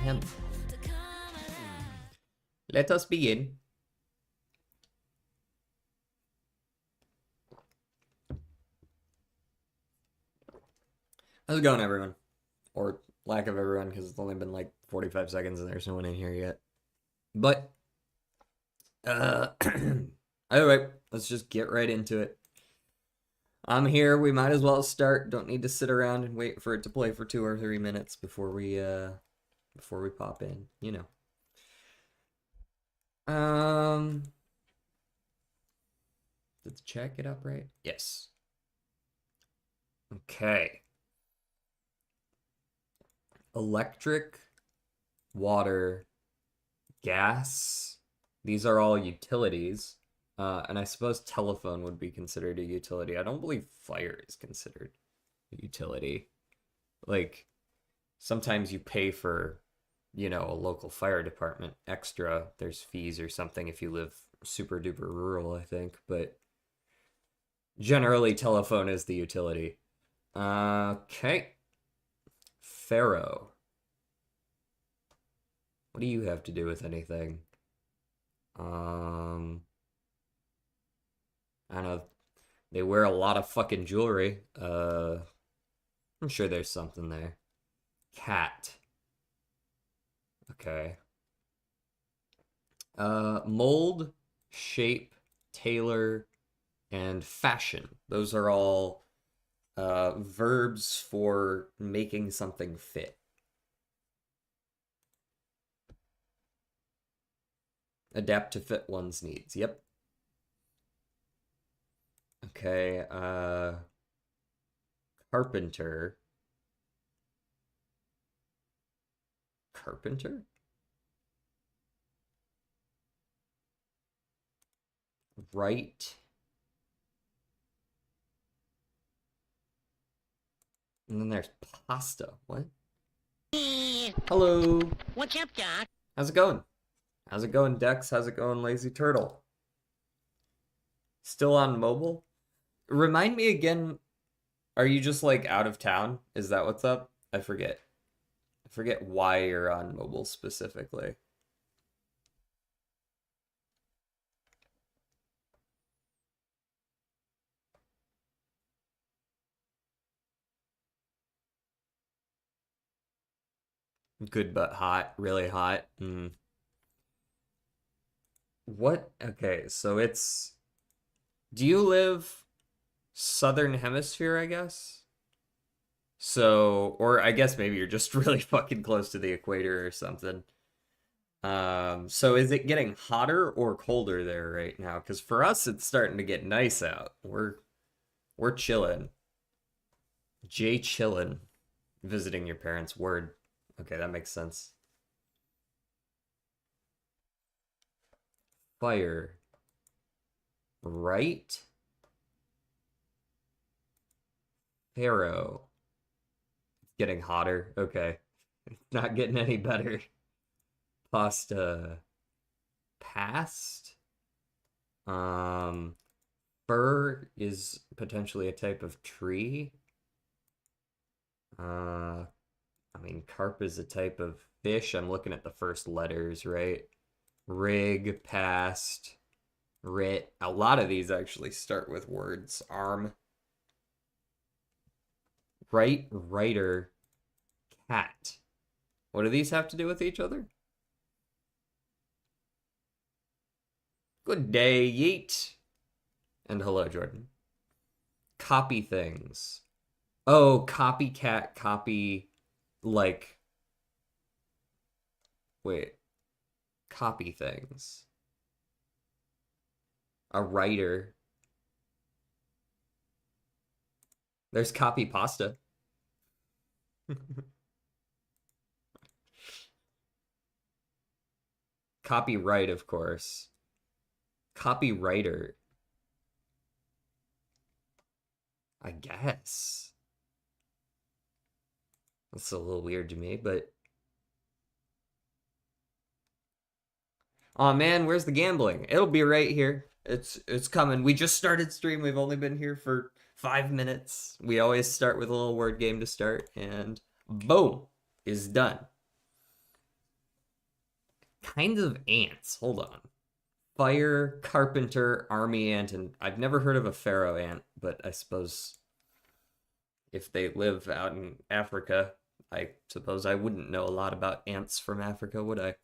Hem. Let us begin. How's it going, everyone? Or lack of everyone, because it's only been like 45 seconds and there's no one in here yet. But, alright, let's just get right into it. I'm here, we might as well start. Don't need to sit around and wait for it to play for 2 or 3 minutes before we pop in, you know. Did the chat get up right? Yes. Okay. Electric, water, gas. These are all utilities. And I suppose telephone would be considered a utility. I don't believe fire is considered a utility. Like, sometimes you pay for, you know, a local fire department extra. There's fees or something if you live super duper rural, I think. But generally, telephone is the utility. Okay. Pharaoh. What do you have to do with anything? I don't know. They wear a lot of fucking jewelry. I'm sure there's something there. Cat. Okay. Mold, shape, tailor, and fashion. Those are all verbs for making something fit. Adapt to fit one's needs. Yep. Okay, carpenter. Carpenter? Right. And then there's pasta. What? Hello. What's up, Doc? How's it going? How's it going, Dex? How's it going, Lazy Turtle? Still on mobile? Remind me again, are you just like out of town? Is that what's up? I forget. I forget why you're on mobile specifically. Good but hot, really hot. What? Okay, so it's... Do you live Southern Hemisphere, I guess? So, or I guess maybe you're just really fucking close to the equator or something. So is it getting hotter or colder there right now? Because for us, it's starting to get nice out. We're chilling. Jay chillin'. Visiting your parents. Word. Okay, that makes sense. Fire. Right? Pharaoh. It's getting hotter. Okay. Not getting any better. Pasta. Past? Fir is potentially a type of tree. I mean, carp is a type of fish. I'm looking at the first letters, right? Rig, past, writ. A lot of these actually start with words. Arm. Right, writer, cat. What do these have to do with each other? Good day, yeet. And hello, Jordan. Copy things. Oh, copycat, copy, like... Wait. Copy things. A writer. There's copy pasta. Copyright, of course. Copywriter, I guess. That's a little weird to me, but... Oh man, where's the gambling? It'll be right here. It's coming. We just started stream. We've only been here for 5 minutes. We always start with a little word game to start, and boom, is done. Kinds of ants. Hold on. Fire, carpenter, army ant, and I've never heard of a pharaoh ant, but I suppose if they live out in Africa, I suppose I wouldn't know a lot about ants from Africa, would I?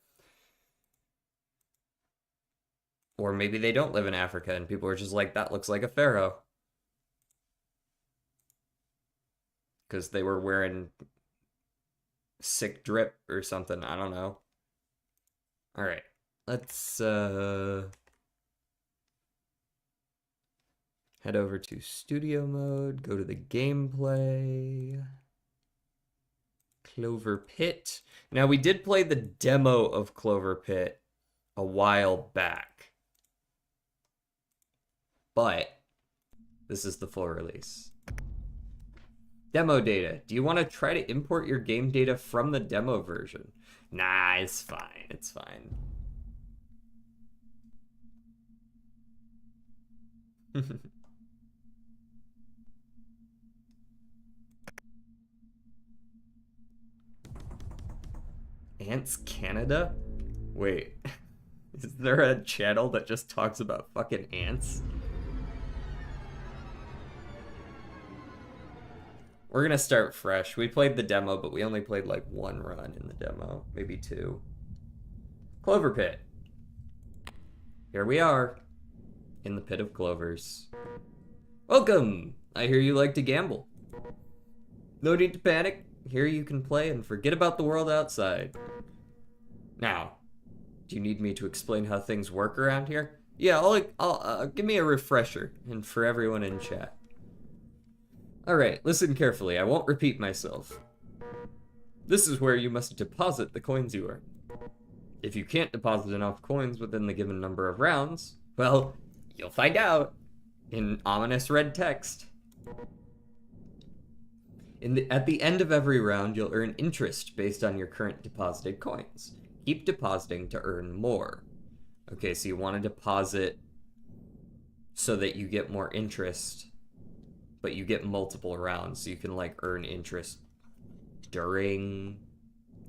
Or maybe they don't live in Africa and people are just like, that looks like a pharaoh. Because they were wearing sick drip or something. I don't know. All right. Let's head over to studio mode, go to the gameplay. CloverPit. Now, we did play the demo of CloverPit a while back. But this is the full release. Demo data. Do you want to try to import your game data from the demo version? Nah, it's fine. It's fine. Ants Canada? Wait, is there a channel that just talks about fucking ants? We're gonna start fresh. We played the demo, but we only played like one run in the demo, maybe two. CloverPit. Here we are, in the pit of clovers. Welcome! I hear you like to gamble. No need to panic. Here you can play and forget about the world outside. Now, do you need me to explain how things work around here? Yeah, I'll give me a refresher, and for everyone in chat. Alright, listen carefully. I won't repeat myself. This is where you must deposit the coins you earn. If you can't deposit enough coins within the given number of rounds, well, you'll find out in ominous red text. At the end of every round, you'll earn interest based on your current deposited coins. Keep depositing to earn more. Okay, so you want to deposit so that you get more interest, but you get multiple rounds, so you can like earn interest during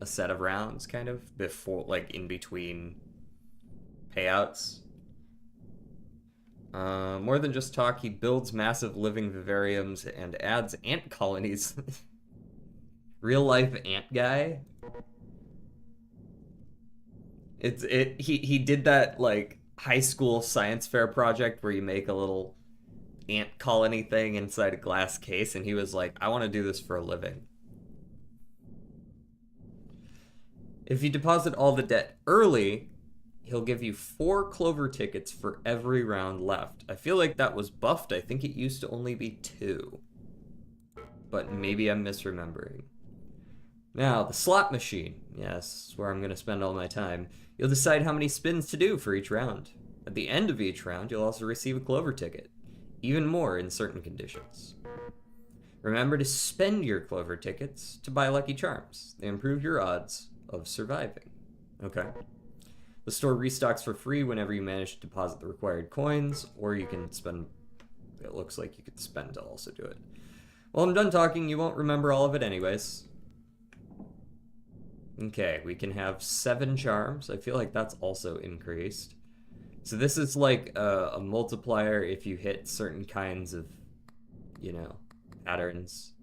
a set of rounds, kind of before, like in between payouts. More than just talk, he builds massive living vivariums and adds ant colonies. Real life ant guy. He did that like high school science fair project where you make a little ant colony thing inside a glass case, and he was like, I want to do this for a living. If you deposit all the debt early, he'll give you 4 clover tickets for every round left. I feel like that was buffed. I think it used to only be 2. But maybe I'm misremembering. Now, the slot machine. Yes, is where I'm going to spend all my time. You'll decide how many spins to do for each round. At the end of each round, you'll also receive a clover ticket. Even more in certain conditions. Remember to spend your clover tickets to buy Lucky Charms. They improve your odds of surviving. Okay. The store restocks for free whenever you manage to deposit the required coins, or you can spend... It looks like you could spend to also do it. Well, I'm done talking. You won't remember all of it anyways. Okay, we can have 7 charms. I feel like that's also increased. So this is like a multiplier if you hit certain kinds of, you know, patterns.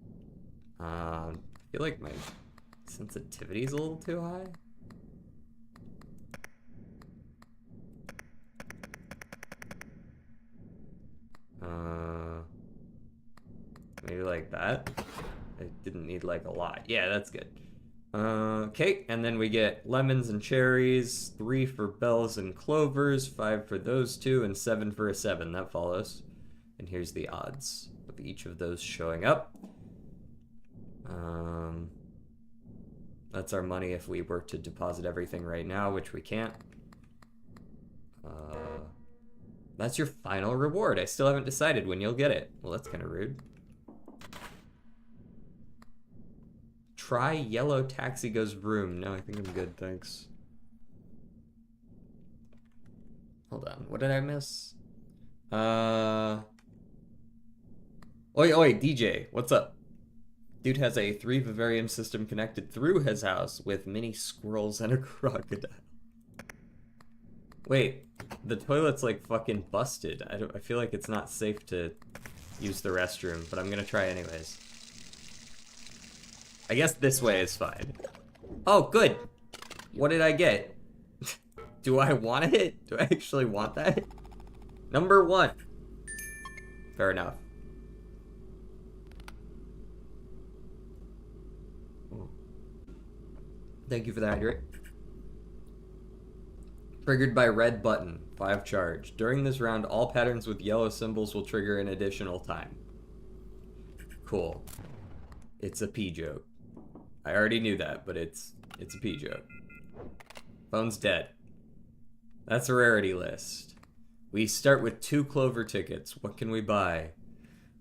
I feel like my sensitivity is a little too high. Maybe like that. I didn't need like a lot. Yeah, that's good. Okay, and then we get lemons and cherries, 3 for bells and clovers, 5 for those 2, and 7 for a 7. That follows. And here's the odds of each of those showing up. That's our money if we were to deposit everything right now, which we can't. That's your final reward. I still haven't decided when you'll get it. Well, that's kind of rude. Try yellow taxi goes vroom. No, I think I'm good, thanks. Hold on, what did I miss? Oi, DJ, what's up? Dude has a 3 vivarium system connected through his house with mini squirrels and a crocodile. Wait, the toilet's like fucking busted. I feel like it's not safe to use the restroom, but I'm gonna try anyways. I guess this way is fine. Oh, good. What did I get? Do I want it? Do I actually want that? Number 1. Fair enough. Thank you for the hydrate. Triggered by red button, 5 charge. During this round, all patterns with yellow symbols will trigger an additional time. Cool. It's a P joke. I already knew that, but it's a P joke. Phone's dead. That's a rarity list. We start with 2 clover tickets. What can we buy?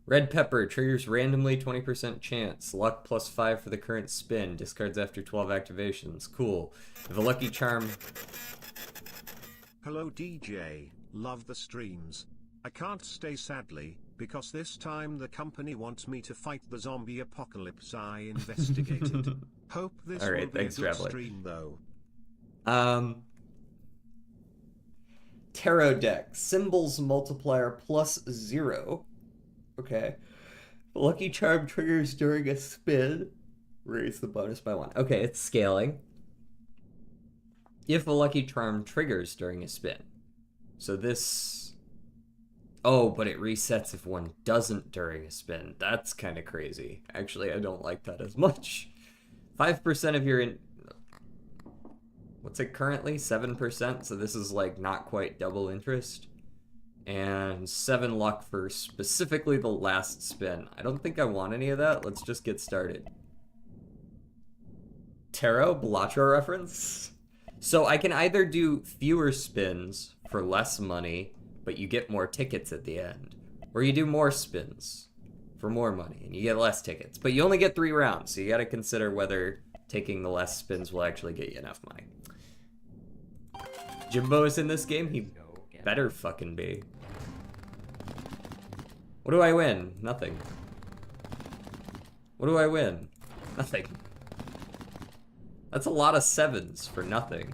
Red pepper triggers randomly 20% chance. Luck plus 5 for the current spin. Discards after 12 activations. Cool. If a lucky charm... Hello DJ, love the streams. I can't stay sadly, because this time the company wants me to fight the zombie apocalypse I investigated. Hope this will be a good stream though. Tarot deck. Symbols multiplier plus 0. Okay. Lucky charm triggers during a spin. Raise the bonus by 1. Okay, it's scaling. If a lucky charm triggers during a spin. So this... Oh, but it resets if one doesn't during a spin. That's kind of crazy. Actually, I don't like that as much. 5% of your... What's it currently? 7%? So this is like not quite double interest. And 7 luck for specifically the last spin. I don't think I want any of that. Let's just get started. Tarot? Balatro reference? So I can either do fewer spins for less money, but you get more tickets at the end. Or you do more spins for more money, and you get less tickets. But you only get 3 rounds, so you gotta consider whether taking the less spins will actually get you enough money. Jimbo's in this game? He better fucking be. What do I win? Nothing. What do I win? Nothing. That's a lot of 7s for nothing.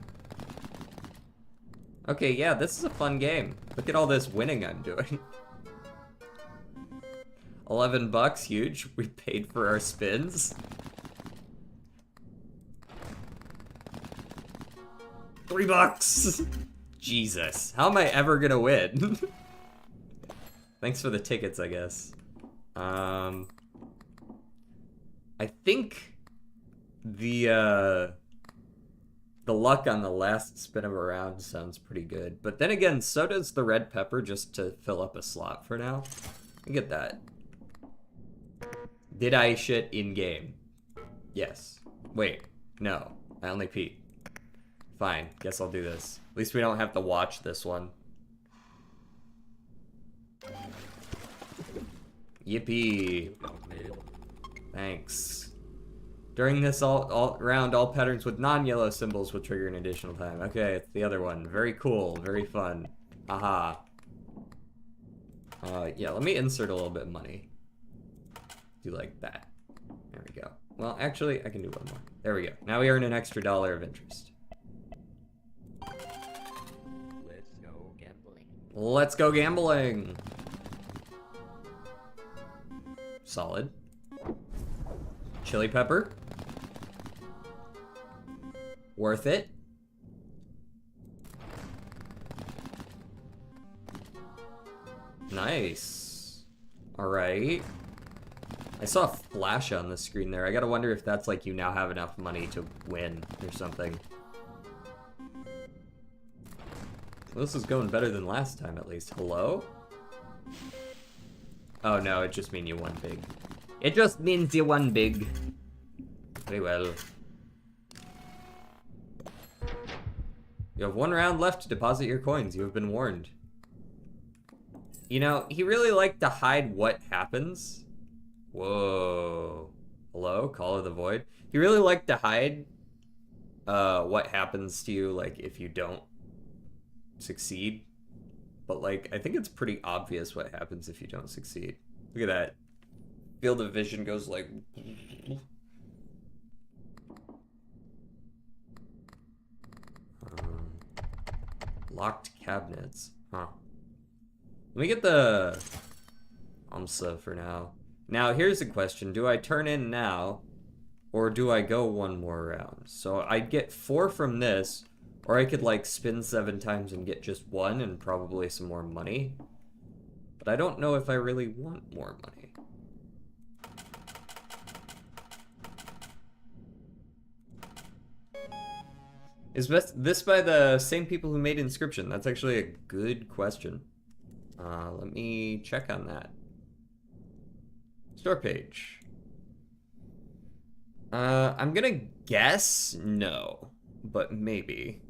Okay, yeah, this is a fun game. Look at all this winning I'm doing. 11 bucks, huge. We paid for our spins. 3 bucks! Jesus, how am I ever gonna win? Thanks for the tickets, I guess. I think the luck on the last spin of a round sounds pretty good. But then again, so does the red pepper just to fill up a slot for now. I get that. Did I shit in-game? Yes. Wait, no. I only peed. Fine, guess I'll do this. At least we don't have to watch this one. Yippee. Thanks. During this round, all patterns with non-yellow symbols will trigger an additional time. Okay, it's the other one. Very cool, very fun. Aha. Yeah, let me insert a little bit of money. Do like that. There we go. Well, actually, I can do one more. There we go. Now we earn an extra $1 of interest. Let's go gambling. Let's go gambling. Solid. Chili pepper. Worth it. Nice. Alright. I saw a flash on the screen there. I gotta wonder if that's like you now have enough money to win or something. Well, this is going better than last time, at least. Hello? Oh no, it just means you won big. It just means you won big. Very well. You have 1 round left to deposit your coins. You have been warned. You know, he really liked to hide what happens. Whoa. Hello? Call of the Void? He really liked to hide what happens to you, like, if you don't succeed. But, like, I think it's pretty obvious what happens if you don't succeed. Look at that. Field of vision goes, like... locked cabinets. Huh. Let me get the AMSA for now. Now, here's the question. Do I turn in now, or do I go 1 more round? So I'd get 4 from this, or I could, like, spin 7 times and get just 1 and probably some more money. But I don't know if I really want more money. Is this by the same people who made Inscription? That's actually a good question. Let me check on that. Store page. I'm gonna guess no, but maybe.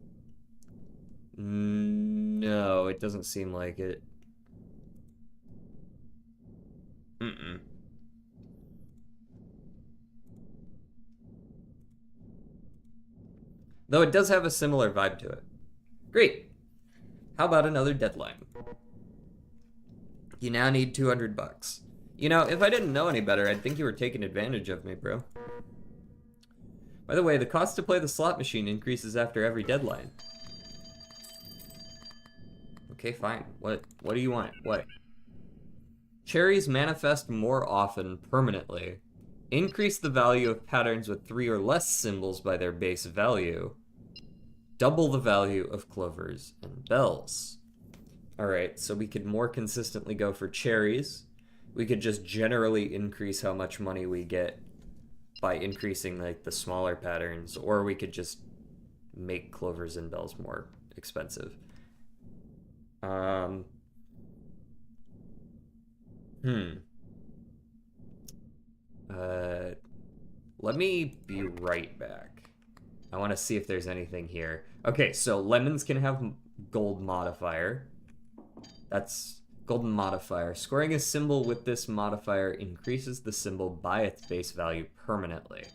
No, it doesn't seem like it. Mm-mm. Though it does have a similar vibe to it. Great. How about another deadline? You now need 200 bucks. You know, if I didn't know any better, I'd think you were taking advantage of me, bro. By the way, the cost to play the slot machine increases after every deadline. Okay, fine. What do you want? What? Cherries manifest more often permanently. Increase the value of patterns with 3 or less symbols by their base value. Double the value of clovers and bells. Alright, so we could more consistently go for cherries. We could just generally increase how much money we get by increasing, like, the smaller patterns, or we could just make clovers and bells more expensive. Let me be right back. I want to see if there's anything here. Okay, so lemons can have gold modifier. That's golden modifier. Scoring a symbol with this modifier increases the symbol by its base value permanently.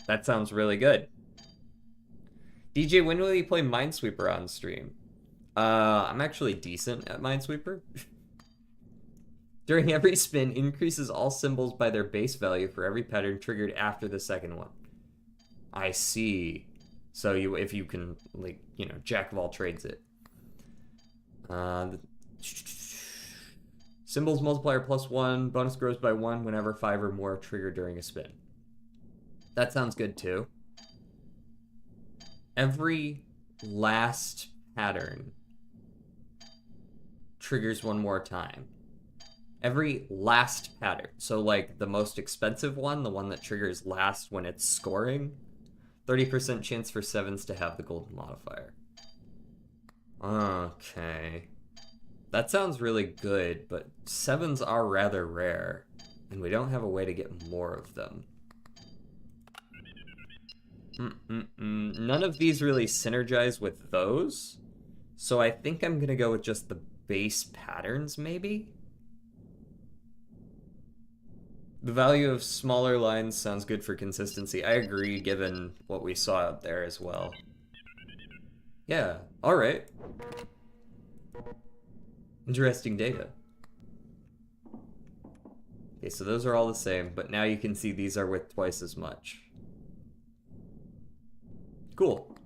That sounds really good. DJ, when will you play Minesweeper on stream? I'm actually decent at Minesweeper. During every spin, increases all symbols by their base value for every pattern triggered after the second one. I see. So if you can, like, you know, jack of all trades it. Symbols multiplier +1, bonus grows by 1 whenever 5 or more are triggered during a spin. That sounds good too. Every last pattern triggers 1 more time. Every last pattern. So, like, the most expensive one, the one that triggers last when it's scoring, 30% chance for 7s to have the golden modifier. Okay. That sounds really good, but 7s are rather rare, and we don't have a way to get more of them. None of these really synergize with those, so I think I'm gonna go with just the base patterns, maybe? The value of smaller lines sounds good for consistency. I agree, given what we saw out there as well. Yeah, alright. Interesting data. Okay, so those are all the same, but now you can see these are worth twice as much. Cool.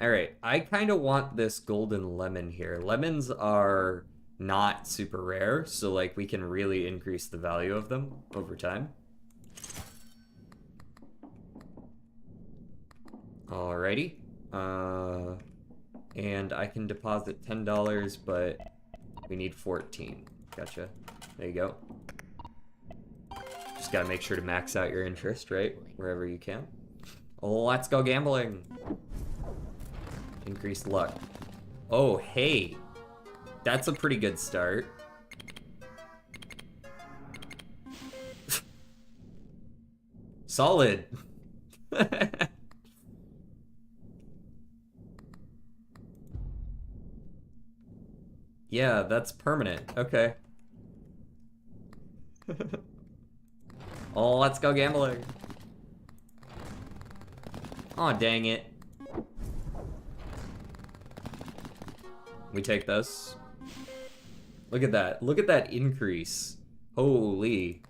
Alright, I kind of want this golden lemon here. Lemons are not super rare, so, like, we can really increase the value of them over time. Alrighty. And I can deposit $10, but we need 14. Gotcha. There you go. Just gotta make sure to max out your interest, right? Wherever you can. Oh, let's go gambling. Increased luck. Oh, hey. That's a pretty good start. Solid. Yeah, that's permanent. Okay. Oh, let's go gambling. Oh, dang it. We take this. Look at that. Look at that increase. Holy.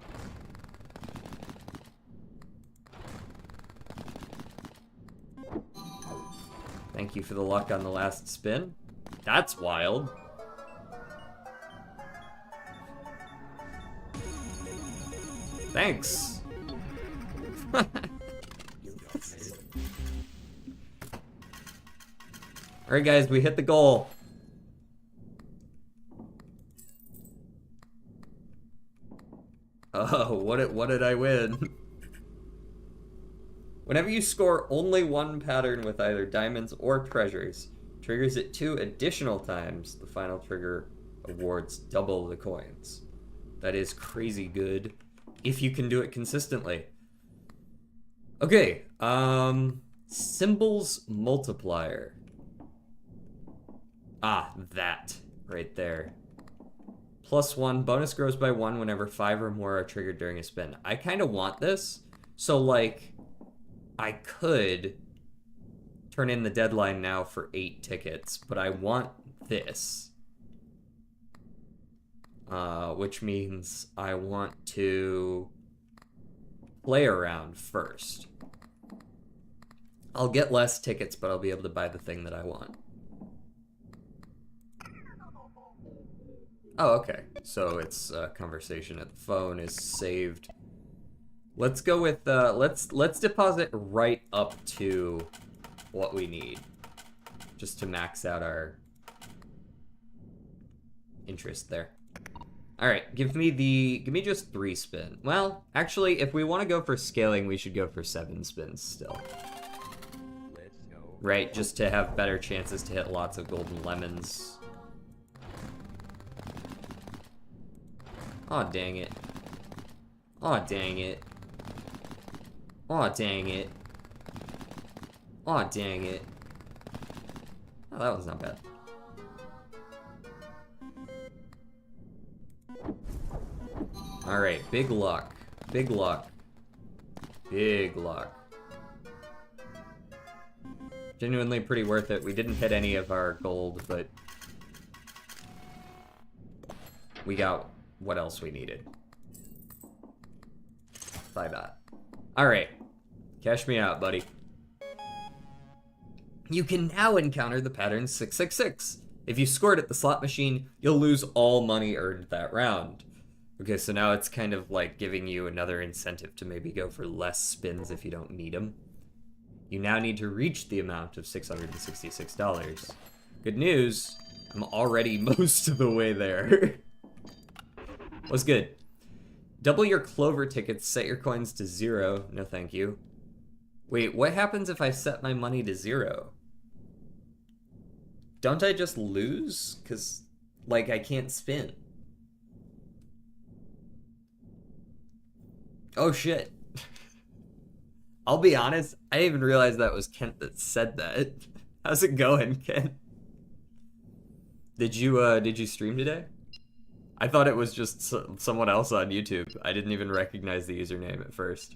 Thank you for the luck on the last spin. That's wild. Thanks. Alright guys, we hit the goal. Oh, what did I win? Whenever you score only one pattern with either diamonds or treasures, triggers it 2 additional times, the final trigger awards double the coins. That is crazy good, if you can do it consistently. Okay, symbols multiplier. Ah, that, right there. +1, bonus grows by 1 whenever 5 or more are triggered during a spin. I kind of want this, so like, I could turn in the deadline now for 8 tickets, but I want this. Which means I want to play around first. I'll get less tickets, but I'll be able to buy the thing that I want. Oh, okay. So it's conversation at the phone is saved. Let's go with let's deposit right up to what we need, just to max out our interest there. All right, give me just 3 spin. Well, actually, if we want to go for scaling, we should go for 7 spins still. Let's go. Right, just to have better chances to hit lots of golden lemons. Aw, dang it. Aw, dang it. Aw, dang it. Aw, dang it. Oh, that was not bad. Alright, big luck. Big luck. Big luck. Genuinely pretty worth it. We didn't hit any of our gold, but we got what else we needed. By that. Alright. Cash me out, buddy. You can now encounter the pattern 666. If you scored at the slot machine, you'll lose all money earned that round. Okay, so now it's kind of like giving you another incentive to maybe go for less spins if you don't need them. You now need to reach the amount of $666. Good news, I'm already most of the way there. What's good? Double your Clover tickets, set your coins to 0. No thank you. Wait, what happens if I set my money to 0? Don't I just lose? Because, like, I can't spin. Oh shit. I'll be honest, I didn't even realize that was Kent that said that. How's it going, Kent? Did you stream today? I thought it was just someone else on YouTube. I didn't even recognize the username at first.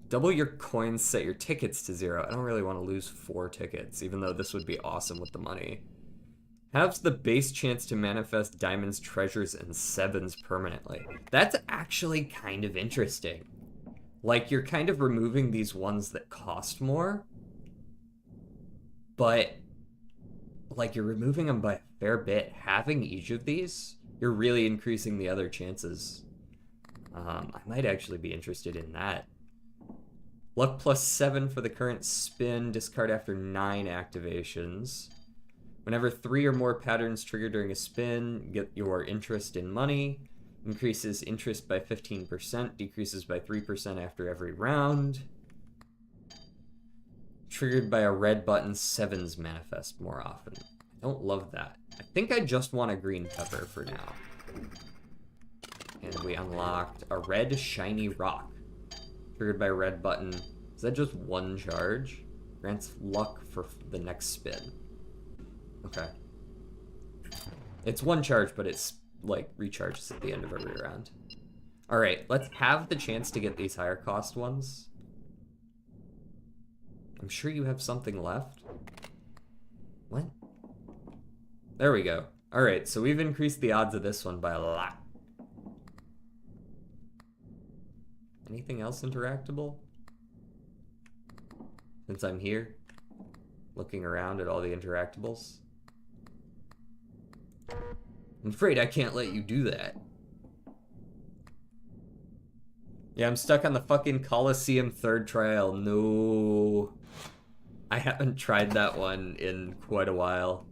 Double your coins, set your tickets to 0. I don't really want to lose 4 tickets, even though this would be awesome with the money. Halves the base chance to manifest diamonds, treasures, and 7s permanently. That's actually kind of interesting. Like, you're kind of removing these ones that cost more, but like, you're removing them by a fair bit. Having each of these, you're really increasing the other chances. I might actually be interested in that. Luck +7 for the current spin. Discard after 9 activations. Whenever 3 or more patterns trigger during a spin, get your interest in money. Increases interest by 15%, decreases by 3% after every round. Triggered by a red button, 7s manifest more often. I don't love that. I think I just want a green pepper for now. And we unlocked a red shiny rock. Triggered by a red button. Is that just 1 charge? Grants luck for the next spin. Okay. It's one charge, but it's, like, recharges at the end of every round. Alright, let's have the chance to get these higher cost ones. I'm sure you have something left. What? There we go. Alright, so we've increased the odds of this one by a lot. Anything else interactable? Since I'm here, looking around at all the interactables. I'm afraid I can't let you do that. Yeah, I'm stuck on the fucking Coliseum third trial. No. I haven't tried that one in quite a while.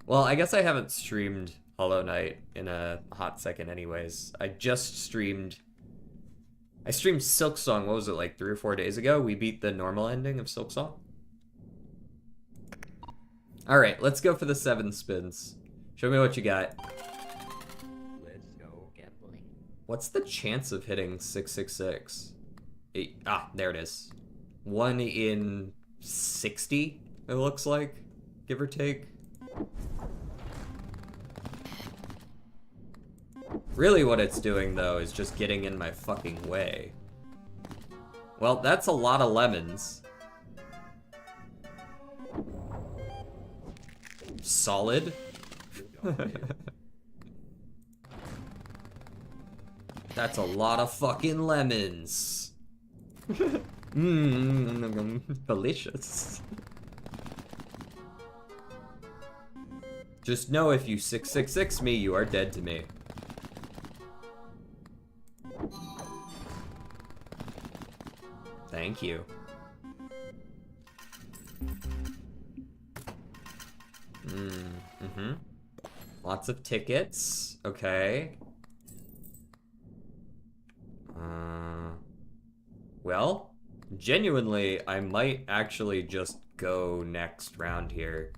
Well, I guess I haven't streamed Hollow Knight in a hot second anyways. I streamed Silksong, what was it, like 3 or 4 days ago? We beat the normal ending of Silksong. Alright, let's go for the 7 spins. Show me what you got. Let's go gambling. What's the chance of hitting 666? There it is. 1 in 60, it looks like, give or take. Really what it's doing, though, is just getting in my fucking way. Well, that's a lot of lemons. Solid. That's a lot of fucking lemons. Delicious. Just know if you 666 me, you are dead to me. Thank you. Lots of tickets. Okay. Well, genuinely, I might actually just go next round here.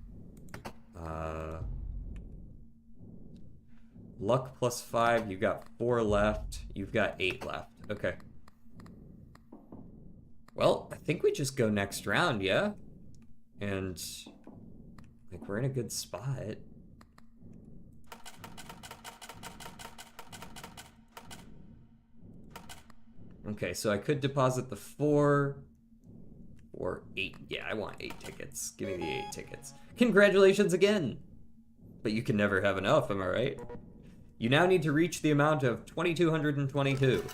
Luck plus 5, you've got 4 left. You've got 8 left. Okay. Well, I think we just go next round, yeah? And, like, we're in a good spot. Okay, so I could deposit the 4 or 8. Yeah, I want 8 tickets. Give me the 8 tickets. Congratulations again! But you can never have enough, am I right? You now need to reach the amount of 2,222.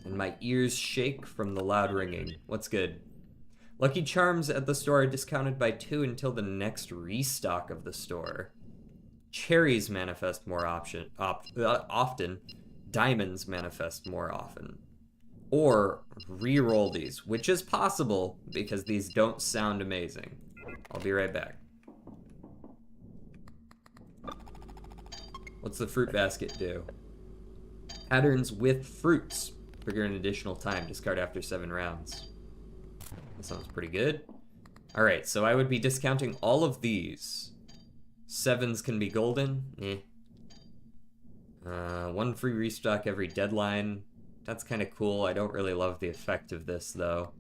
And my ears shake from the loud ringing. What's good? Lucky Charms at the store are discounted by 2 until the next restock of the store. Cherries manifest more often. Diamonds manifest more often. Or re-roll these, which is possible because these don't sound amazing. I'll be right back. What's the fruit basket do? Patterns with fruits. Trigger an additional time. Discard after 7 rounds. That sounds pretty good. Alright, so I would be discounting all of these. 7s can be golden. Eh. 1 free restock every deadline. That's kind of cool. I don't really love the effect of this, though.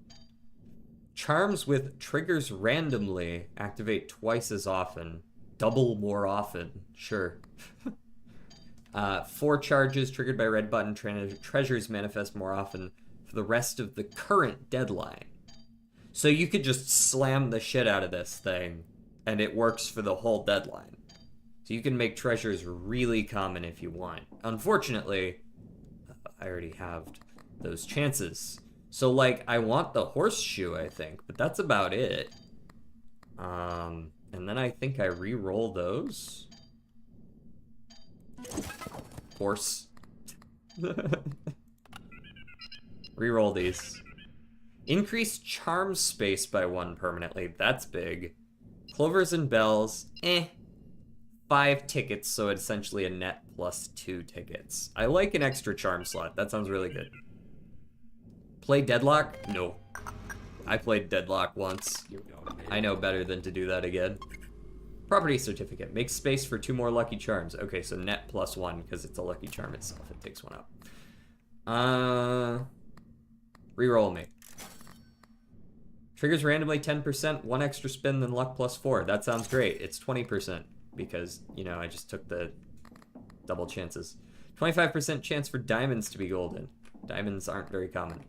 Charms with triggers randomly activate twice as often. Double more often. Sure. 4 charges triggered by red button treasures manifest more often for the rest of the current deadline. So you could just slam the shit out of this thing, and it works for the whole deadline. So you can make treasures really common if you want. Unfortunately, I already have those chances. So, like, I want the horseshoe, I think, but that's about it. And then I think I re-roll those. Horse. Reroll these. Increase charm space by 1 permanently. That's big. Clovers and bells. 5 tickets, so it's essentially a net plus 2 tickets. I like an extra charm slot. That sounds really good. Play Deadlock? No. I played Deadlock once. I know better than to do that again. Property certificate. Make space for 2 more lucky charms. Okay, so net plus 1, because it's a lucky charm itself. It takes 1 out. Reroll me. Triggers randomly 10%, 1 extra spin than luck plus 4. That sounds great. It's 20% because, you know, I just took the double chances. 25% chance for diamonds to be golden. Diamonds aren't very common.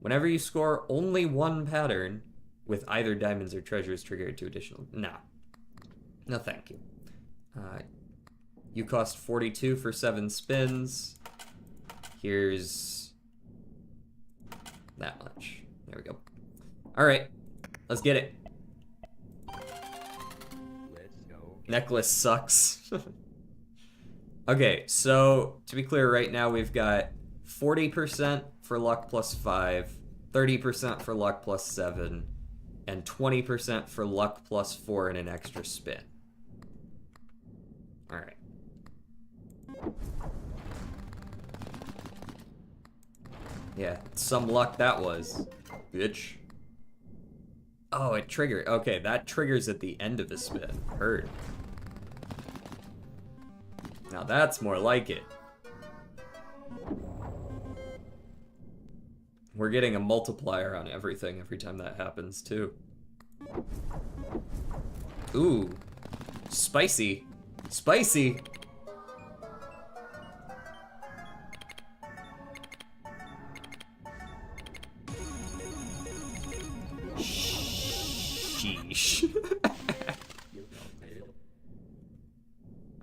Whenever you score only one pattern with either diamonds or treasures, trigger 2 additional. No. No, thank you. You cost 42 for 7 spins. Here's that much. There we go. All right, let's get it. Let's go. Necklace sucks. Okay, so to be clear, right now we've got 40% for luck plus 5, 30% for luck plus 7, and 20% for luck plus 4 and an extra spin. All right. Yeah, some luck that was, bitch. Oh, it triggered. Okay, that triggers at the end of a spin. Heard. Now that's more like it. We're getting a multiplier on everything every time that happens, too. Ooh. Spicy. Spicy! Sheesh.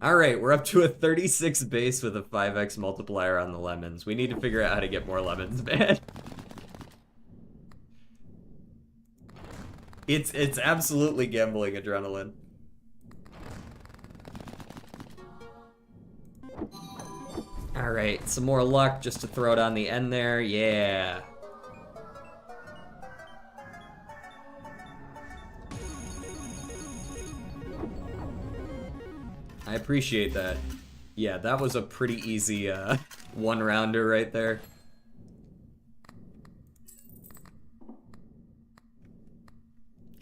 Alright, we're up to a 36 base with a 5x multiplier on the lemons. We need to figure out how to get more lemons, man. It's absolutely gambling adrenaline. Alright, some more luck just to throw it on the end there. Yeah. I appreciate that. Yeah, that was a pretty easy one-rounder right there.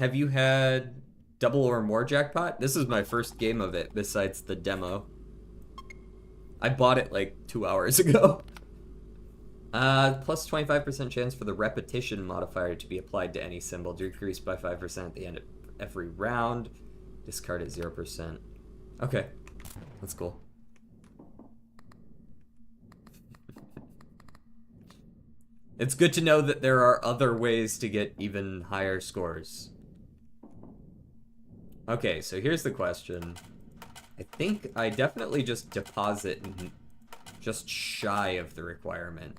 Have you had double or more jackpot? This is my first game of it besides the demo. I bought it like 2 hours ago. Plus 25% chance for the repetition modifier to be applied to any symbol, decreased by 5% at the end of every round. Discard at 0%. Okay, that's cool. It's good to know that there are other ways to get even higher scores. Okay, so here's the question. I think I definitely just deposit just shy of the requirement.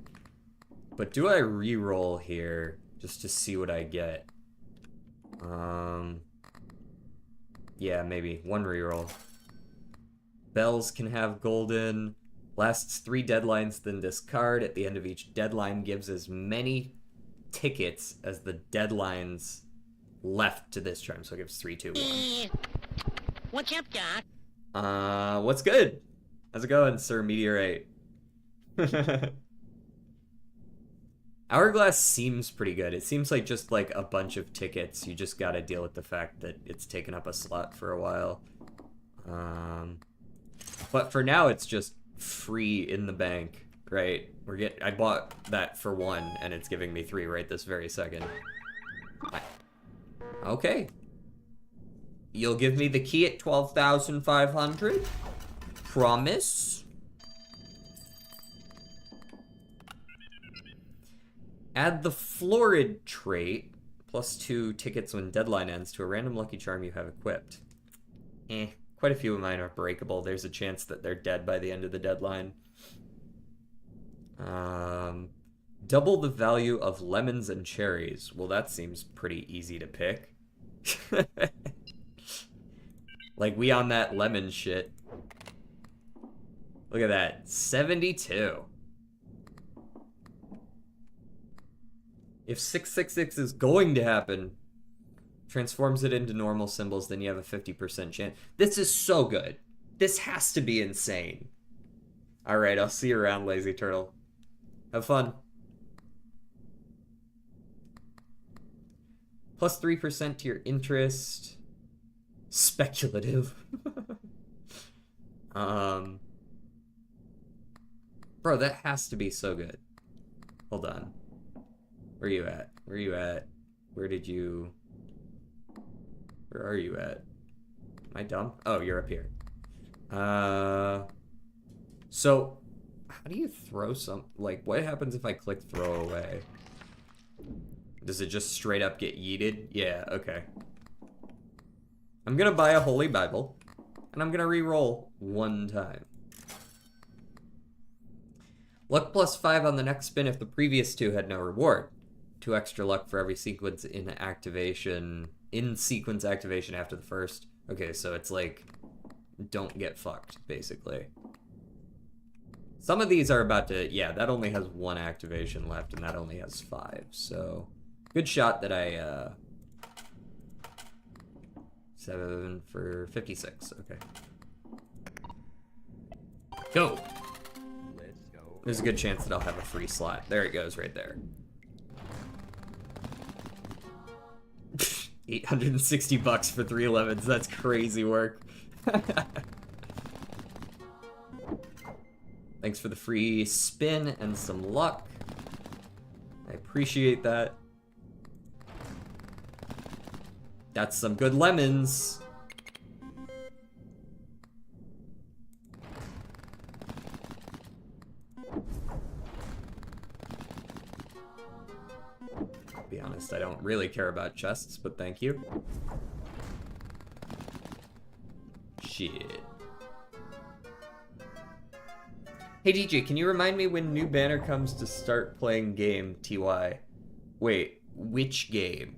But do I re-roll here just to see what I get? Yeah, maybe. One re-roll. Bells can have golden. Lasts 3 deadlines, then discard. At the end of each deadline gives as many tickets as the deadlines left to this charm. So it gives 3, 2, 1. What's up, Doc? What's good? How's it going, Sir Meteorite? Hourglass seems pretty good. It seems like just like a bunch of tickets. You just gotta deal with the fact that it's taken up a slot for a while. But for now, it's just free in the bank, right? I bought that for 1, and it's giving me 3 right this very second. Okay. You'll give me the key at 12,500? Promise? Add the florid trait, plus 2 tickets when deadline ends, to a random lucky charm you have equipped. Quite a few of mine are breakable. There's a chance that they're dead by the end of the deadline. Double the value of lemons and cherries. Well, that seems pretty easy to pick. Like, we on that lemon shit. Look at that. 72. If 666 is going to happen, transforms it into normal symbols, then you have a 50% chance. This is so good. This has to be insane. Alright, I'll see you around, Lazy Turtle. Have fun. Plus 3% to your interest. Speculative. Bro, that has to be so good. Hold on. Where you at? Where you at? Where did you... Where are you at? Am I dumb? Oh, you're up here. So, how do you throw some... Like, what happens if I click throw away? Does it just straight up get yeeted? Yeah, okay. I'm gonna buy a Holy Bible, and I'm gonna re-roll one time. Luck plus 5 on the next spin if the previous 2 had no reward. 2 extra luck for every sequence in sequence activation after the first. Okay, so it's like, don't get fucked, basically. Some of these are about to, yeah, that only has 1 activation left, and that only has 5, so good shot that I, 7 for 56, okay. Go! Let's go. There's a good chance that I'll have a free slot. There it goes, right there. 860 bucks for 3 11s. That's crazy work. Thanks for the free spin and some luck. I appreciate that. That's some good lemons. I'll be honest, I don't really care about chests, but thank you. Shit. Hey DJ, can you remind me when new banner comes to start playing game TY? Wait, which game?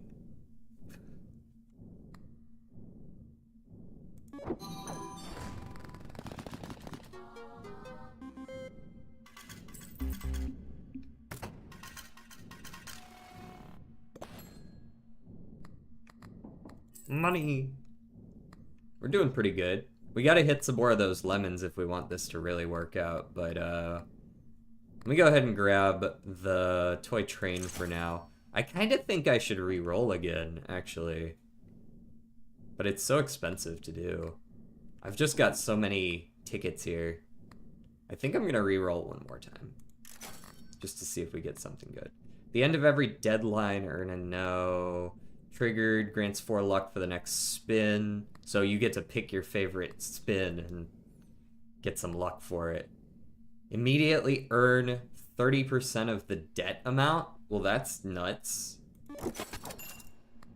Money. We're doing pretty good. We gotta hit some more of those lemons if we want this to really work out, but let me go ahead and grab the toy train for now. I kind of think I should re-roll again, actually. But it's so expensive to do. I've just got so many tickets here. I think I'm gonna re-roll one more time. Just to see if we get something good. The end of every deadline, earn a no. Triggered, grants 4 luck for the next spin. So you get to pick your favorite spin and get some luck for it. Immediately earn 30% of the debt amount? Well, that's nuts.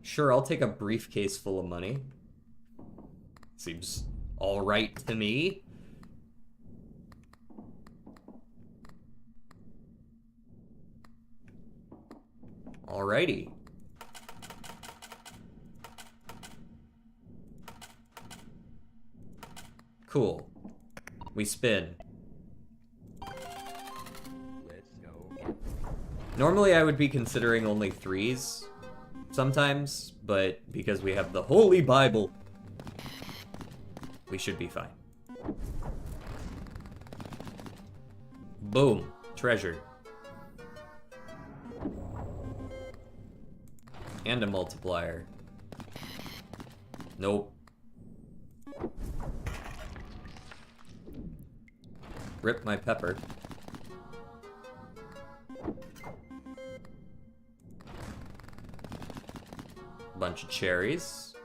Sure, I'll take a briefcase full of money. Seems alright to me. Alrighty. Cool. We spin. Let's go. Normally I would be considering only 3s sometimes, but because we have the Holy Bible, we should be fine. Boom. Treasure. And a multiplier. Nope. Rip my pepper. Bunch of cherries.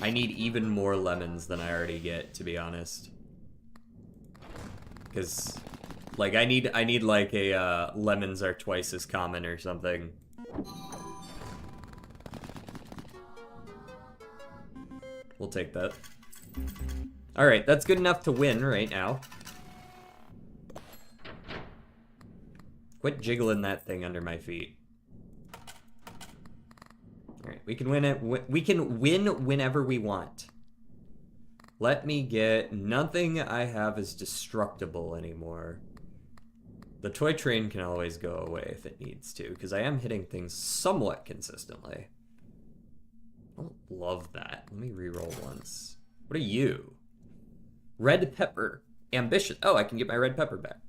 I need even more lemons than I already get, to be honest. Because, like, I need like a, lemons are twice as common or something. We'll take that. Alright, that's good enough to win right now. Quit jiggling that thing under my feet. Alright, we can win it. We can win whenever we want. Let me get... Nothing I have is destructible anymore. The toy train can always go away if it needs to, because I am hitting things somewhat consistently. I don't love that. Let me re-roll once. What are you? Red pepper. Ambitious. Oh, I can get my red pepper back.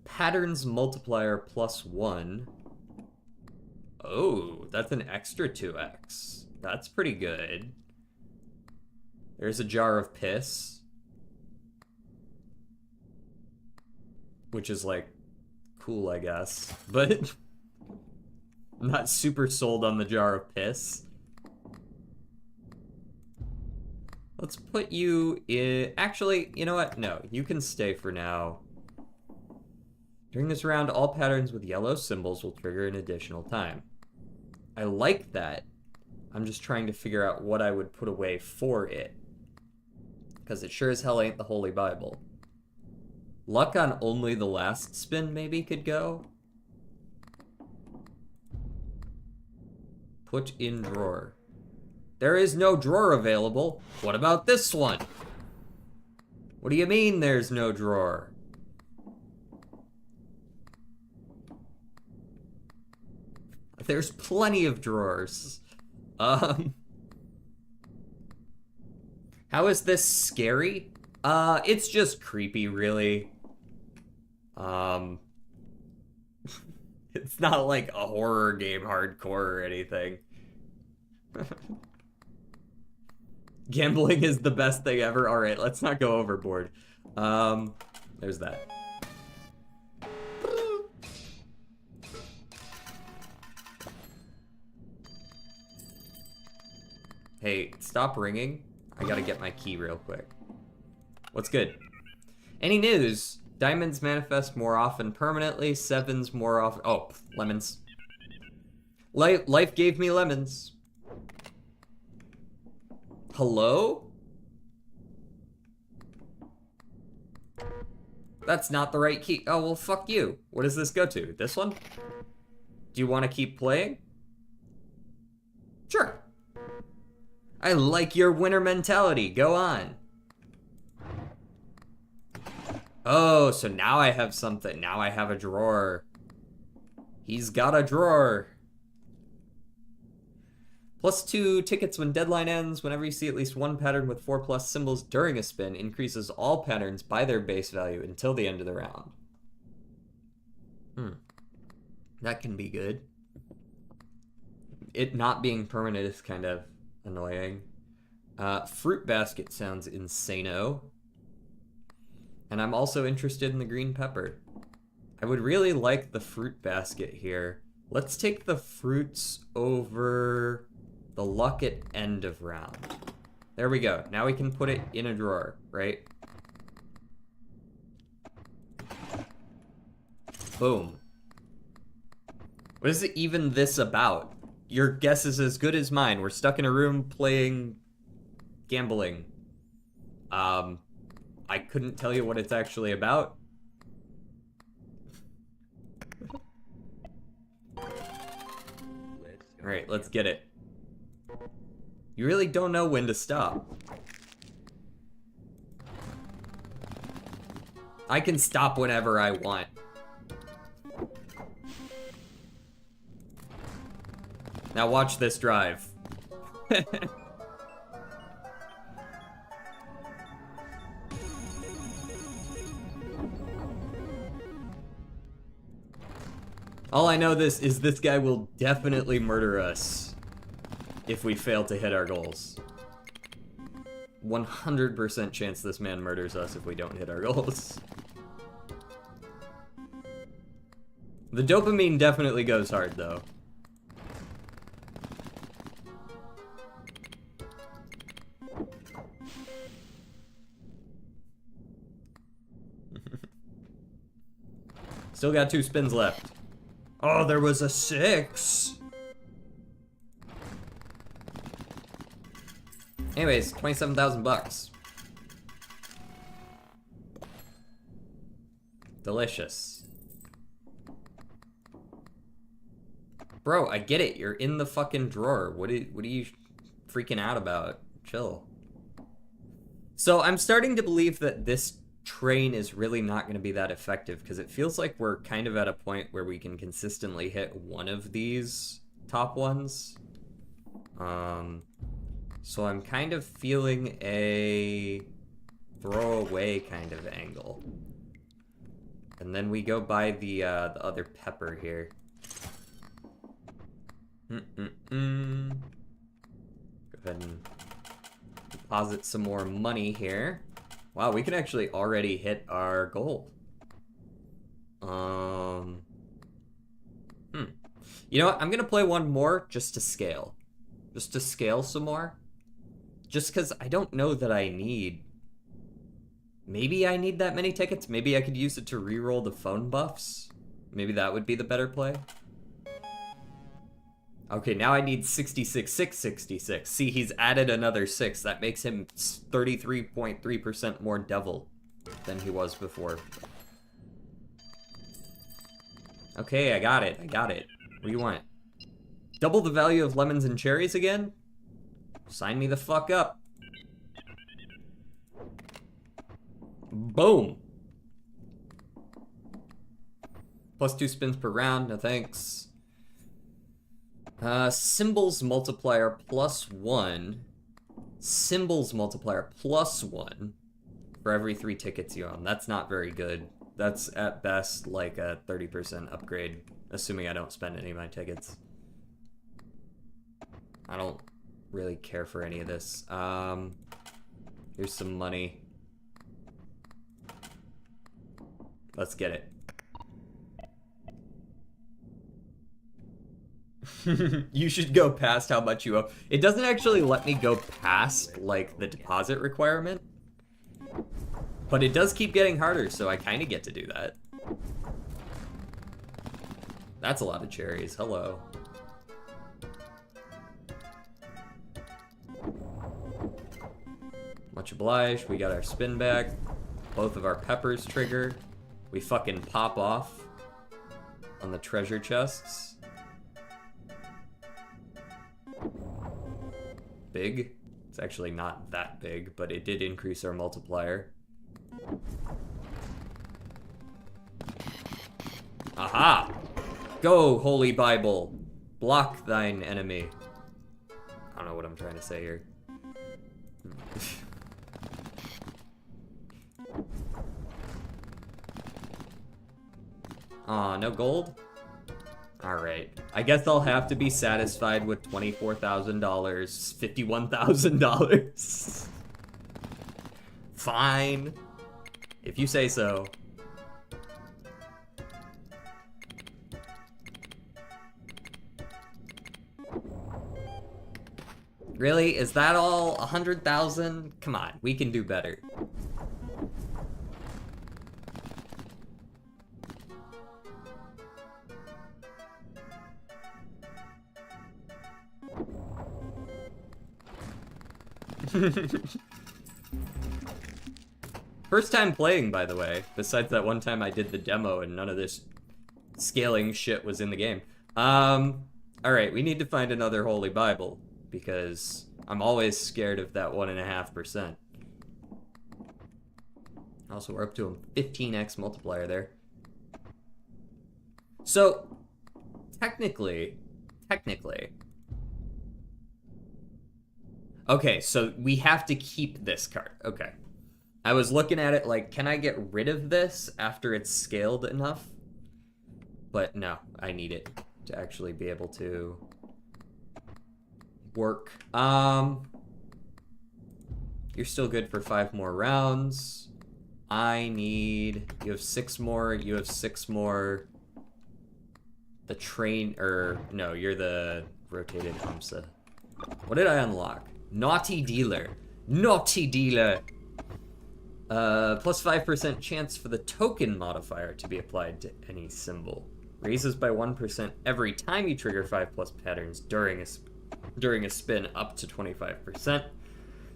Patterns multiplier +1. Oh, that's an extra 2x. That's pretty good. There's a jar of piss. Which is like cool, I guess. But I'm not super sold on the jar of piss. Let's put you in... Actually, you know what? No, you can stay for now. During this round, all patterns with yellow symbols will trigger an additional time. I like that. I'm just trying to figure out what I would put away for it. Because it sure as hell ain't the Holy Bible. Luck on only the last spin maybe could go. Put in drawer. There is no drawer available. What about this one? What do you mean there's no drawer? There's plenty of drawers. How is this scary? It's just creepy, really. It's not like a horror game hardcore or anything. Gambling is the best thing ever. All right, let's not go overboard. There's that. Hey, stop ringing. I gotta get my key real quick. What's good? Any news? Diamonds manifest more often permanently, sevens more often... Oh, lemons. Life gave me lemons. Hello? That's not the right key. Oh, well, fuck you. What does this go to? This one? Do you want to keep playing? Sure. I like your winner mentality. Go on. Oh, so now I have something. Now I have a drawer. He's got a drawer. +2 tickets when deadline ends. Whenever you see at least one pattern with 4+ symbols during a spin, increases all patterns by their base value until the end of the round. That can be good. It not being permanent is kind of annoying. Fruit basket sounds insano. And I'm also interested in the green pepper. I would really like the fruit basket here. Let's take the fruits over the luck at end of round. There we go. Now we can put it in a drawer, right? Boom. What is it even this about? Your guess is as good as mine. We're stuck in a room playing gambling. I couldn't tell you what it's actually about. Alright, let's get it. You really don't know when to stop. I can stop whenever I want. Now watch this drive. All I know is this guy will definitely murder us if we fail to hit our goals. 100% chance this man murders us if we don't hit our goals. The dopamine definitely goes hard, though. Still got 2 spins left. Oh, there was a 6. Anyways, 27,000 bucks. Delicious. Bro, I get it. You're in the fucking drawer. What are you freaking out about? Chill. So I'm starting to believe that this train is really not going to be that effective because it feels like we're kind of at a point where we can consistently hit one of these top ones. So I'm kind of feeling a throwaway kind of angle. And then we go by the other pepper here. Go ahead and deposit some more money here. Wow, we can actually already hit our goal. You know what? I'm gonna play one more just to scale. Just to scale some more. Just because I don't know that I need... Maybe I need that many tickets? Maybe I could use it to reroll the phone buffs? Maybe that would be the better play? Okay, now I need 66, 666. See, he's added another 6. That makes him 33.3% more devil than he was before. Okay, I got it. I got it. What do you want? Double the value of lemons and cherries again? Sign me the fuck up. Boom. Plus 2 spins per round. No thanks. Symbols multiplier plus 1. Symbols multiplier plus 1 for every 3 tickets you own. That's not very good. That's at best like a 30% upgrade, assuming I don't spend any of my tickets. I don't really care for any of this. Here's some money. Let's get it. You should go past how much you owe. It doesn't actually let me go past, like, the deposit requirement. But it does keep getting harder, so I kind of get to do that. That's a lot of cherries. Hello. Much obliged. We got our spin back. Both of our peppers trigger. We fucking pop off on the treasure chests. Big. It's actually not that big, but it did increase our multiplier. Aha! Go, Holy Bible! Block thine enemy. I don't know what I'm trying to say here. Aw, no gold? Alright. I guess I'll have to be satisfied with $24,000, $51,000. Fine. If you say so. Really? Is that all? 100,000? Come on, we can do better. First time playing, by the way, besides that one time I did the demo and none of this scaling shit was in the game. Alright, we need to find another Holy Bible, because I'm always scared of that 1.5%. Also, we're up to a 15x multiplier there. So, technically... Okay, so we have to keep this card. Okay. I was looking at it like, can I get rid of this after it's scaled enough? But no, I need it to actually be able to work. You're still good for 5 more rounds. I need... You have 6 more. You have 6 more. The train... no, you're the rotated Hamsa. What did I unlock? Naughty Dealer. Naughty Dealer! Plus 5% chance for the token modifier to be applied to any symbol. Raises by 1% every time you trigger 5+ patterns during a spin up to 25%.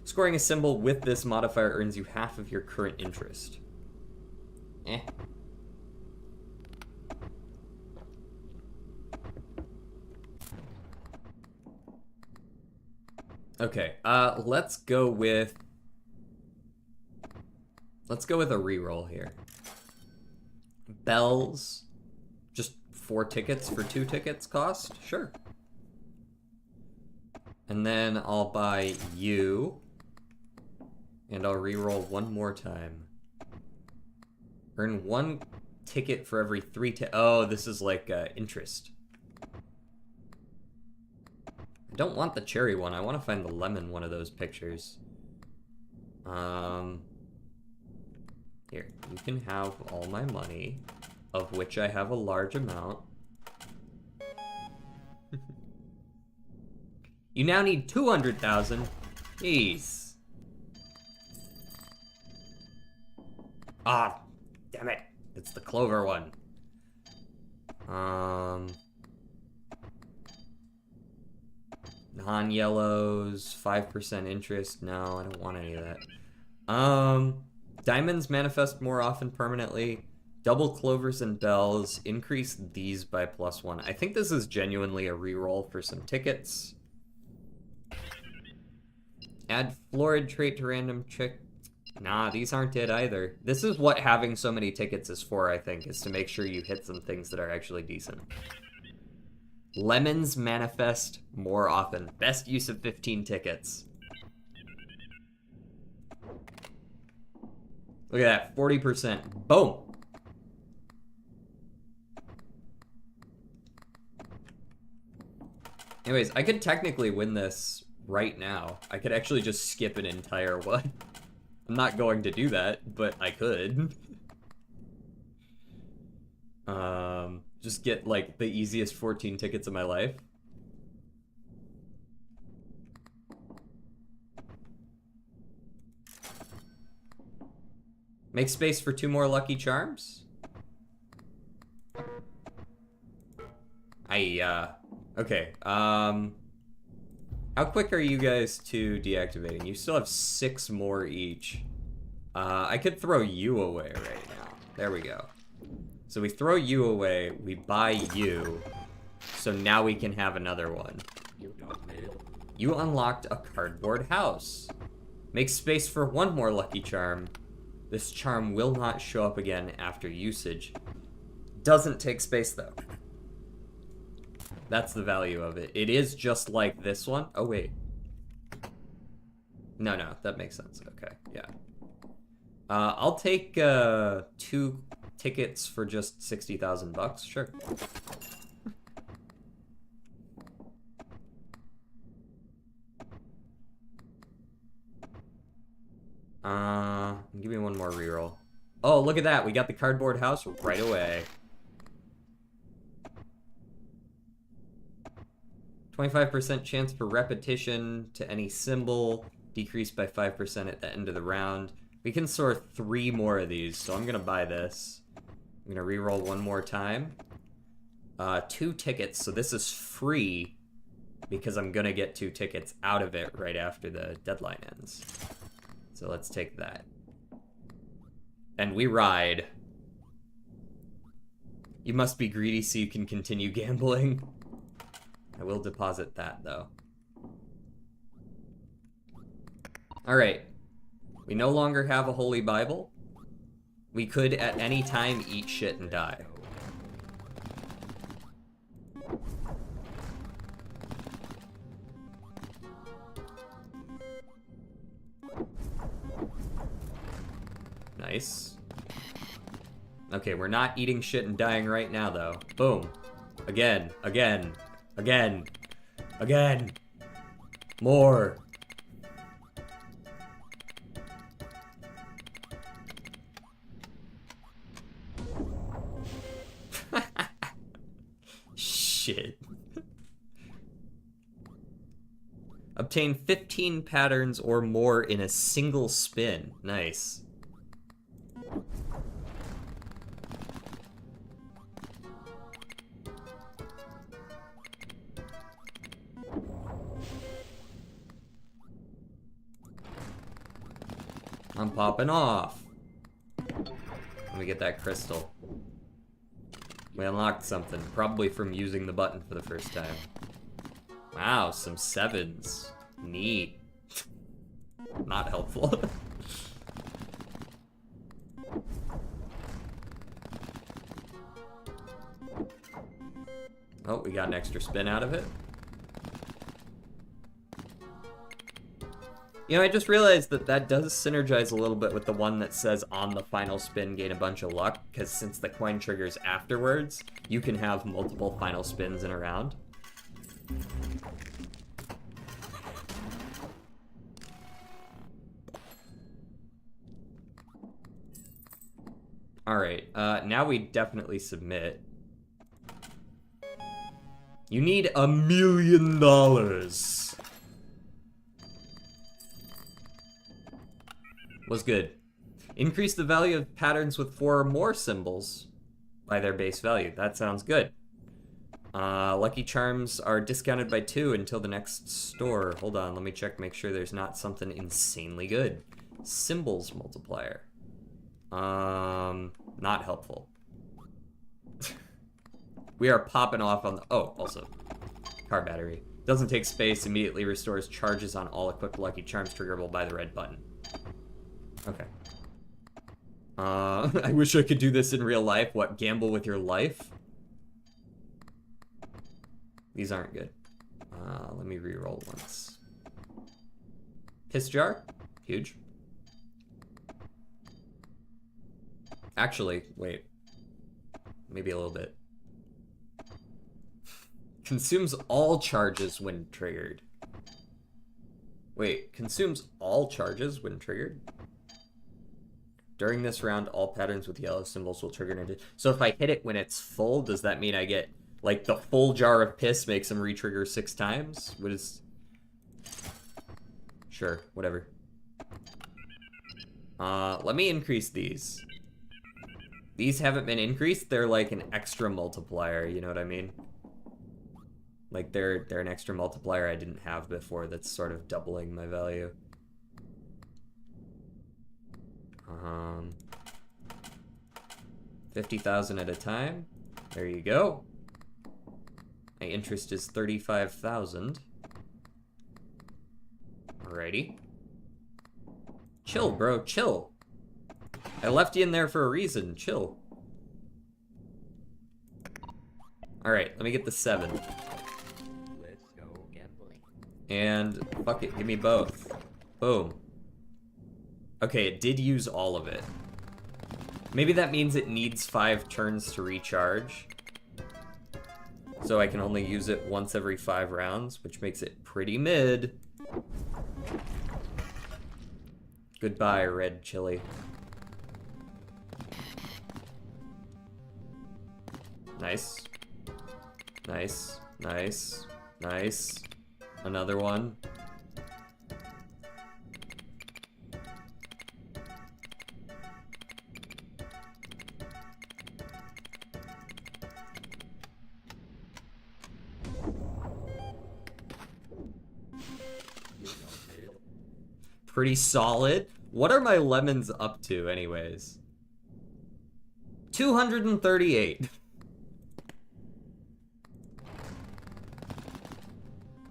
Scoring a symbol with this modifier earns you half of your current interest. Eh. Okay, let's go with a reroll here. Bells, just 4 tickets for 2 tickets cost? Sure. And then I'll buy you, and I'll reroll 1 more time. Earn 1 ticket for every 3 oh, this is like interest. I don't want the cherry one. I want to find the lemon one of those pictures. Here, you can have all my money. of which I have a large amount. You now need 200,000. Jeez. Ah, damn it. It's the clover one. Non-yellows, 5% interest. No, I don't want any of that. Diamonds manifest more often permanently. Double clovers and bells. Increase these by +1. I think this is genuinely a reroll for some tickets. Add florid trait to random trick. Nah, these aren't it either. This is what having so many tickets is for, I think, is to make sure you hit some things that are actually decent. Lemons manifest more often. Best use of 15 tickets. Look at that, 40%. Boom! Anyways, I could technically win this right now. I could actually just skip an entire one. I'm not going to do that, but I could. Just get, like, the easiest 14 tickets of my life. Make space for 2 more Lucky Charms? Okay, how quick are you guys to deactivating? You still have 6 more each. I could throw you away right now. There we go. So we throw you away, we buy you, so now we can have another one. You unlocked a cardboard house. Make space for 1 more Lucky Charm. This charm will not show up again after usage. Doesn't take space though. That's the value of it. It is just like this one. Oh wait. No, that makes sense. Okay, yeah. I'll take 2 tickets for just 60,000 bucks. Sure. Give me 1 more reroll. Oh, look at that. We got the cardboard house right away. 25% chance for repetition to any symbol, decreased by 5% at the end of the round. We can store 3 more of these, so I'm gonna buy this. I'm gonna reroll 1 more time. 2 tickets, so this is free because I'm gonna get 2 tickets out of it right after the deadline ends. So let's take that. And we ride. You must be greedy so you can continue gambling. I will deposit that, though. Alright. We no longer have a Holy Bible. We could, at any time, eat shit and die. Nice. Okay, we're not eating shit and dying right now, though. Boom. Again. More. Shit. Obtain 15 patterns or more in a single spin. Nice. I'm popping off. Let me get that crystal. We unlocked something, probably from using the button for the first time. Wow, some 7s. Neat. Not helpful. Oh, we got an extra spin out of it. You know, I just realized that that does synergize a little bit with the one that says on the final spin gain a bunch of luck, because since the coin triggers afterwards, you can have multiple final spins in a round. Alright, now we definitely submit. You need $1 million. Was good. Increase the value of patterns with 4 or more symbols by their base value. That sounds good. Lucky Charms are discounted by 2 until the next store. Hold on, let me check, make sure there's not something insanely good. Symbols multiplier. Not helpful. We are popping off on the... Oh, also, car battery. Doesn't take space, immediately restores charges on all equipped Lucky Charms triggerable by the red button. Okay. I wish I could do this in real life. What, gamble with your life? These aren't good. Let me re-roll once. Piss jar? Huge. Actually, wait. Maybe a little bit. Consumes all charges when triggered. Wait, consumes all charges when triggered? During this round, all patterns with yellow symbols will trigger into... So if I hit it when it's full, does that mean I get... Like, the full jar of piss makes them re-trigger 6 times? What is... Sure, whatever. Let me increase these. These haven't been increased, they're like an extra multiplier, you know what I mean? Like, they're an extra multiplier I didn't have before that's sort of doubling my value. 50,000 at a time. There you go. My interest is 35,000. Alrighty. Chill, bro, chill. I left you in there for a reason. Chill. Alright, let me get the 7. Let's go gambling. And fuck it, give me both. Boom. Okay, it did use all of it. Maybe that means it needs 5 turns to recharge. So I can only use it once every 5 rounds, which makes it pretty mid. Goodbye, red chili. Nice. Nice, nice, nice. Another one. Pretty solid. What are my lemons up to, anyways? 238.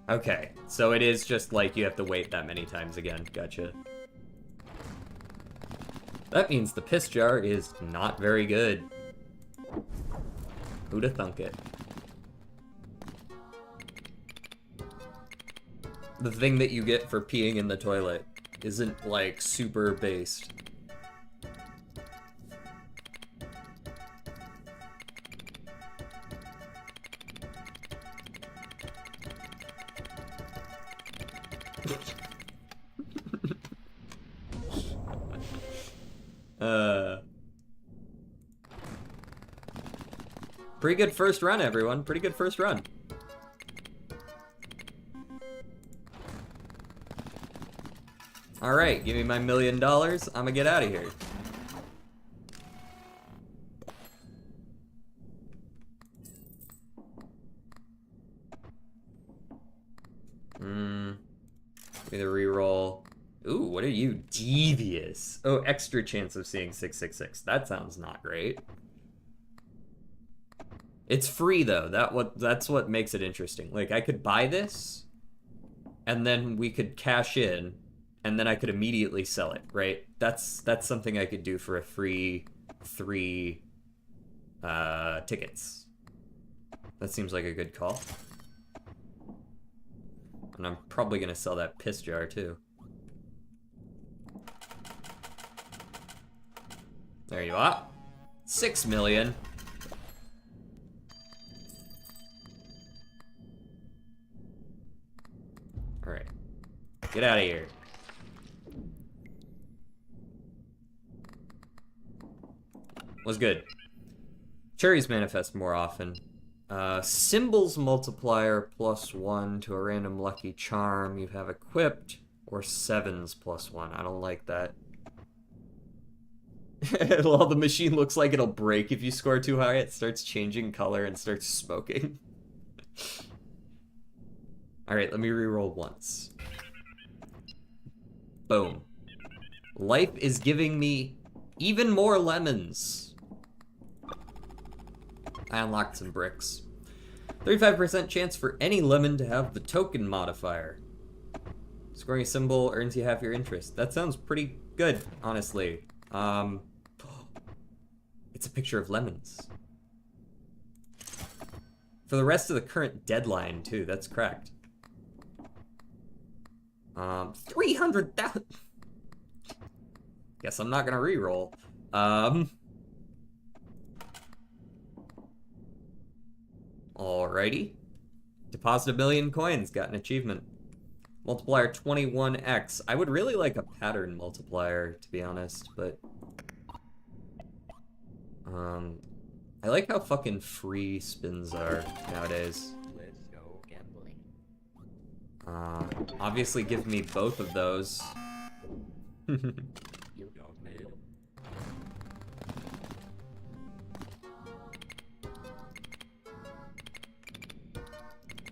Okay, so it is just like you have to wait that many times again. Gotcha. That means the piss jar is not very good. Who'da thunk it? The thing that you get for peeing in the toilet isn't, like, super based. Pretty good first run, everyone. Pretty good first run. Alright, give me my $1 million. I'ma get out of here. Give me the reroll. Ooh, what are you? Devious. Oh, extra chance of seeing 666. That sounds not great. It's free though. That's what makes it interesting. Like, I could buy this, and then we could cash in, and then I could immediately sell it, right? That's something I could do for a free 3 tickets. That seems like a good call. And I'm probably gonna sell that piss jar too. There you are. 6 million. Alright. Get out of here. was good. Cherries manifest more often. Symbols multiplier +1 to a random lucky charm you have equipped, or 7s +1. I don't like that. Well, the machine looks like it'll break if you score too high. It starts changing color and starts smoking. Alright, let me reroll once. Boom. Life is giving me even more lemons. I unlocked some bricks. 35% chance for any lemon to have the token modifier. Scoring a symbol earns you half your interest. That sounds pretty good, honestly. It's a picture of lemons. For the rest of the current deadline, too. That's cracked. 300,000. Guess I'm not gonna reroll. Alrighty. Deposit 1 million coins. Got an achievement. Multiplier 21x. I would really like a pattern multiplier, to be honest, but... I like how fucking free spins are nowadays. Let's go gambling. Obviously give me both of those. You don't need it.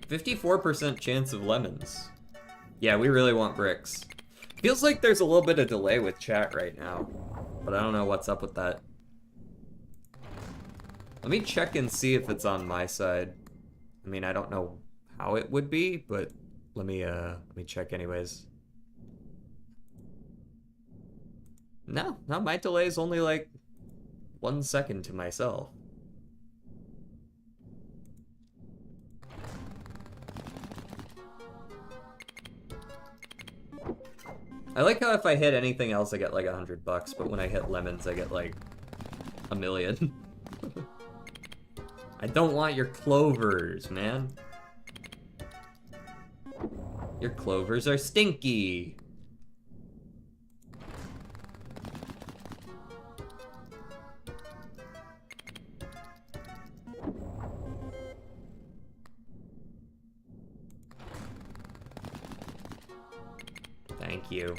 54% chance of lemons. Yeah, we really want bricks. Feels like there's a little bit of delay with chat right now, but I don't know what's up with that. Let me check and see if it's on my side. I mean, I don't know how it would be, but let me check anyways. No, my delay is only like 1 second to myself. I like how if I hit anything else I get like $100, but when I hit lemons I get like 1 million. I don't want your clovers, man. Your clovers are stinky. Thank you.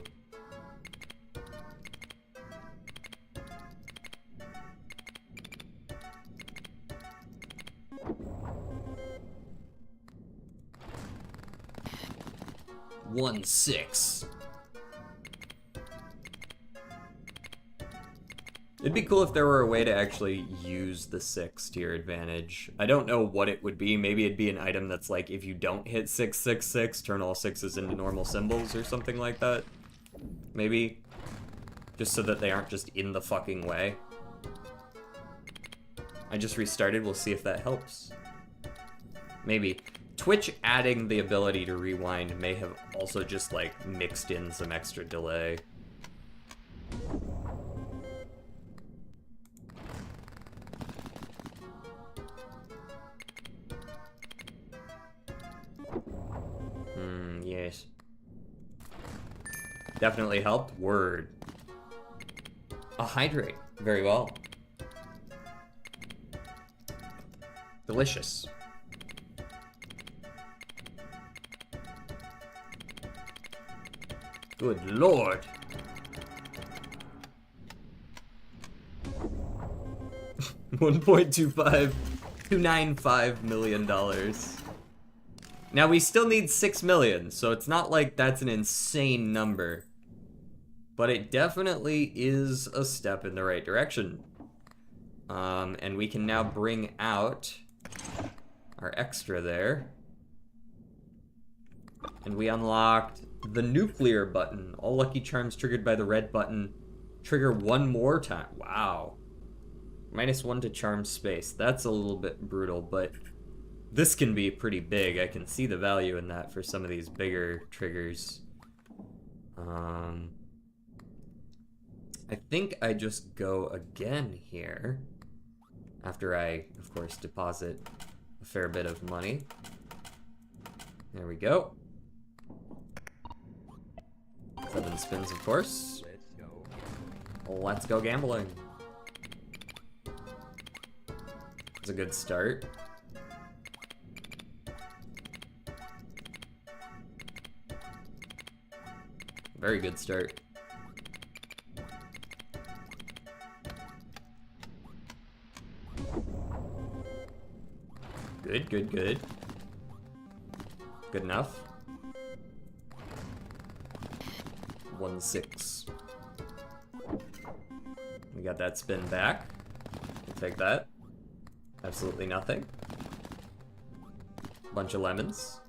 One six. It'd be cool if there were a way to actually use the 6 to your advantage. I don't know what it would be. Maybe it'd be an item that's like, if you don't hit 666, turn all 6s into normal symbols or something like that. Maybe. Just so that they aren't just in the fucking way. I just restarted. We'll see if that helps. Maybe. Twitch adding the ability to rewind may have also just, like, mixed in some extra delay. Yes. Definitely helped. Word. A hydrate. Very well. Delicious. Good lord. $1.295 million. Now we still need 6 million, so it's not like that's an insane number. But it definitely is a step in the right direction. And we can now bring out our extra there. And we unlocked the nuclear button. All lucky charms triggered by the red button trigger 1 more time. Wow. -1 to charm space. That's a little bit brutal, but this can be pretty big. I can see the value in that for some of these bigger triggers. I think I just go again here. After I, of course, deposit a fair bit of money. There we go. 7 spins, of course. Let's go. Let's go gambling. It's a good start. Very good start. Good, good, good. Good enough. 1-6. We got that spin back. We'll take that. Absolutely nothing. Bunch of lemons.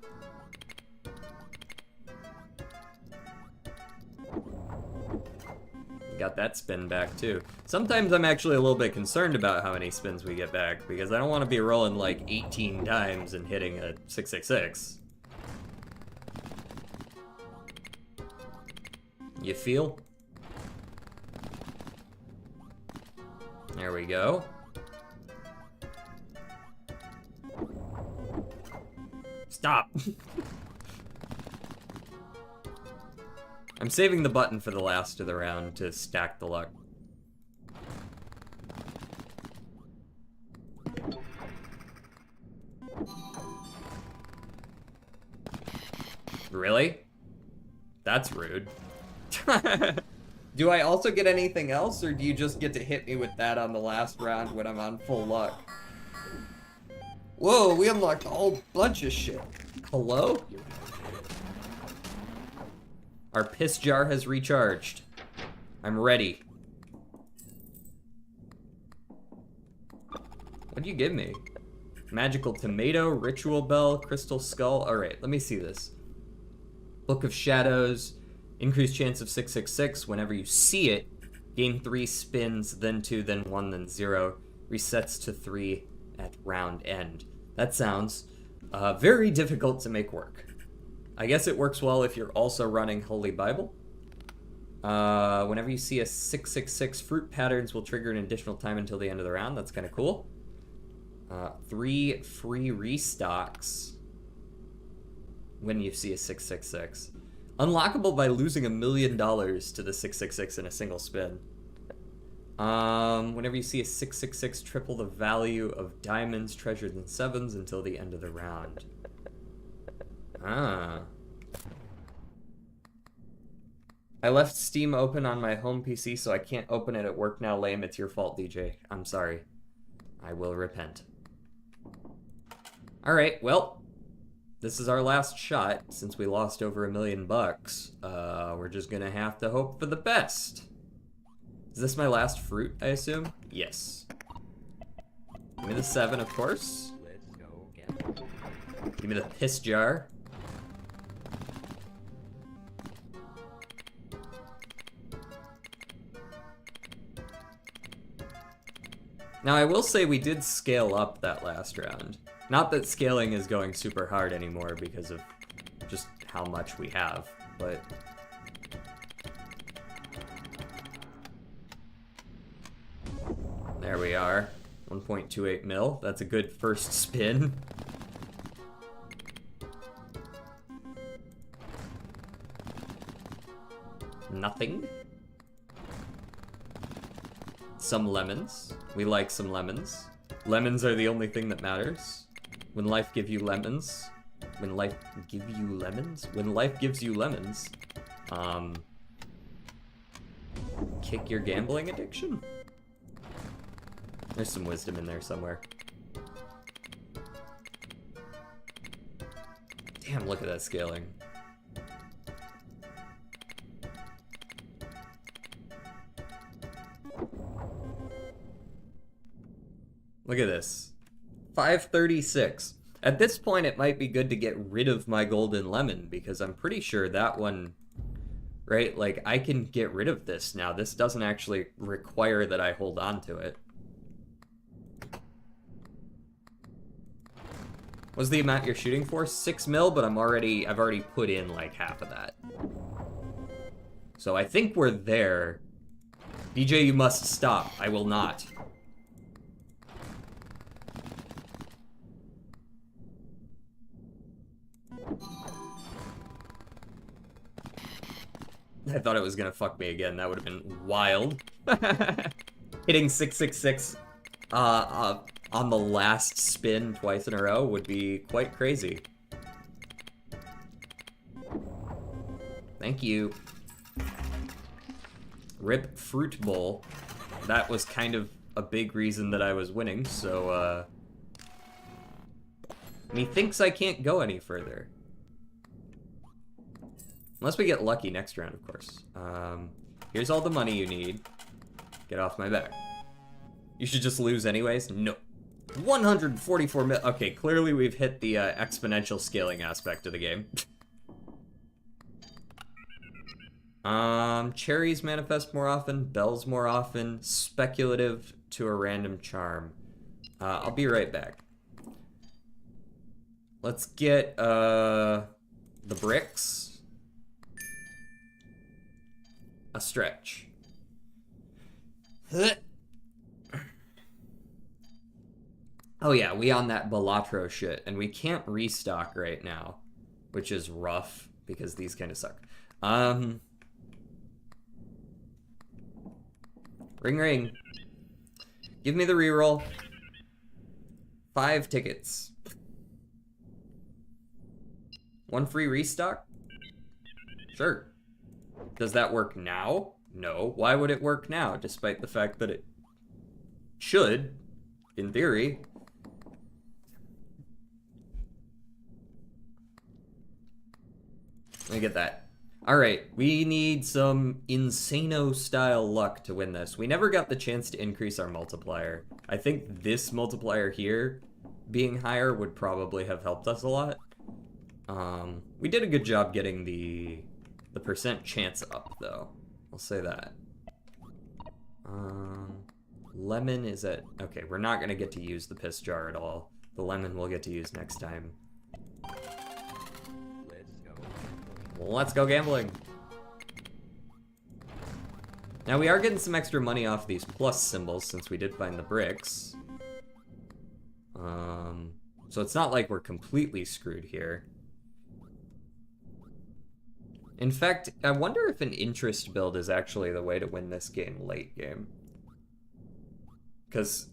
We got that spin back too. Sometimes I'm actually a little bit concerned about how many spins we get back because I don't want to be rolling like 18 times and hitting a 666. You feel? There we go. Stop! I'm saving the button for the last of the round to stack the luck. Really? That's rude. Do I also get anything else, or do you just get to hit me with that on the last round when I'm on full luck? Whoa, we unlocked a whole bunch of shit. Hello? Our piss jar has recharged. I'm ready. What'd you give me? Magical tomato, ritual bell, crystal skull. Alright, let me see this. Book of Shadows. Increased chance of 666 whenever you see it. Gain 3 spins, then 2, then 1, then 0. Resets to 3 at round end. That sounds very difficult to make work. I guess it works well if you're also running Holy Bible. Whenever you see a 666, fruit patterns will trigger an additional time until the end of the round. That's kind of cool. 3 free restocks when you see a 666. Unlockable by losing $1 million to the 666 in a single spin. Whenever you see a 666, triple the value of diamonds, treasures, and sevens until the end of the round. Ah. I left Steam open on my home PC, so I can't open it at work now. Lame, it's your fault, DJ. I'm sorry. I will repent. Alright, well, this is our last shot, since we lost over $1 million. We're just gonna have to hope for the best. Is this my last fruit, I assume? Yes. Give me the 7, of course. Let's go again. Give me the piss jar. Now, I will say we did scale up that last round. Not that scaling is going super hard anymore because of just how much we have, but... There we are. 1.28 mil. That's a good first spin. Nothing. Some lemons. We like some lemons. Lemons are the only thing that matters. When life gives you lemons. When life give you lemons? When life gives you lemons. Kick your gambling addiction? There's some wisdom in there somewhere. Damn, look at that scaling. Look at this. 536. At this point, it might be good to get rid of my golden lemon, because I'm pretty sure that one, right? Like, I can get rid of this now. This doesn't actually require that I hold on to it. What's the amount you're shooting for? 6 mil, but I've already put in like half of that. So I think we're there. DJ, you must stop. I will not. I thought it was gonna fuck me again. That would have been wild. Hitting 666 on on the last spin twice in a row would be quite crazy. Thank you. Rip Fruit Bowl. That was kind of a big reason that I was winning, so, methinks I can't go any further. Unless we get lucky next round, of course. Here's all the money you need. Get off my back. You should just lose anyways? No. 144 mil. Okay, clearly we've hit the exponential scaling aspect of the game. Cherries manifest more often, bells more often, speculative to a random charm. I'll be right back. Let's get, the bricks. A stretch. Oh yeah, we on that Balatro shit, and we can't restock right now, which is rough, because these kind of suck. Ring ring. Give me the reroll. 5 tickets. 1 free restock? Sure. Does that work now? No. Why would it work now, despite the fact that it should, in theory? Let me get that. Alright, we need some Insano-style luck to win this. We never got the chance to increase our multiplier. I think this multiplier here being higher would probably have helped us a lot. We did a good job getting the percent chance up, though. I'll say that. Lemon is at... Okay, we're not going to get to use the piss jar at all. The lemon we'll get to use next time. Let's go gambling. Now we are getting some extra money off these plus symbols since we did find the bricks. So it's not like we're completely screwed here. In fact, I wonder if an interest build is actually the way to win this game late game. Because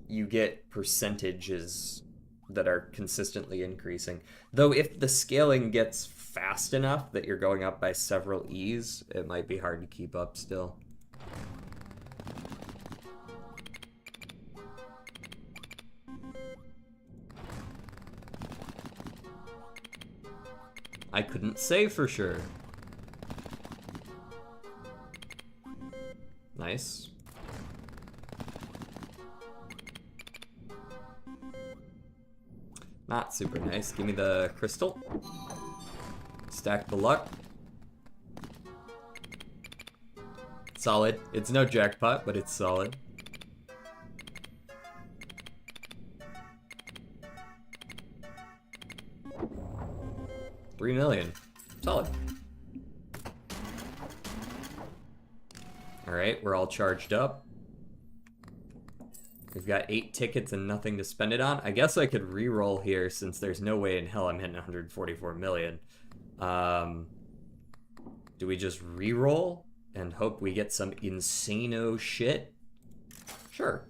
you get percentages that are consistently increasing. Though if the scaling gets fast enough that you're going up by several E's, it might be hard to keep up still. I couldn't say for sure. Nice. Not super nice. Give me the crystal. Stack the luck. Solid. It's no jackpot, but it's solid. $3 million. Solid. Alright, we're all charged up. We've got 8 tickets and nothing to spend it on. I guess I could re-roll here since there's no way in hell I'm hitting 144 million. Do we just re-roll and hope we get some insano shit? Sure.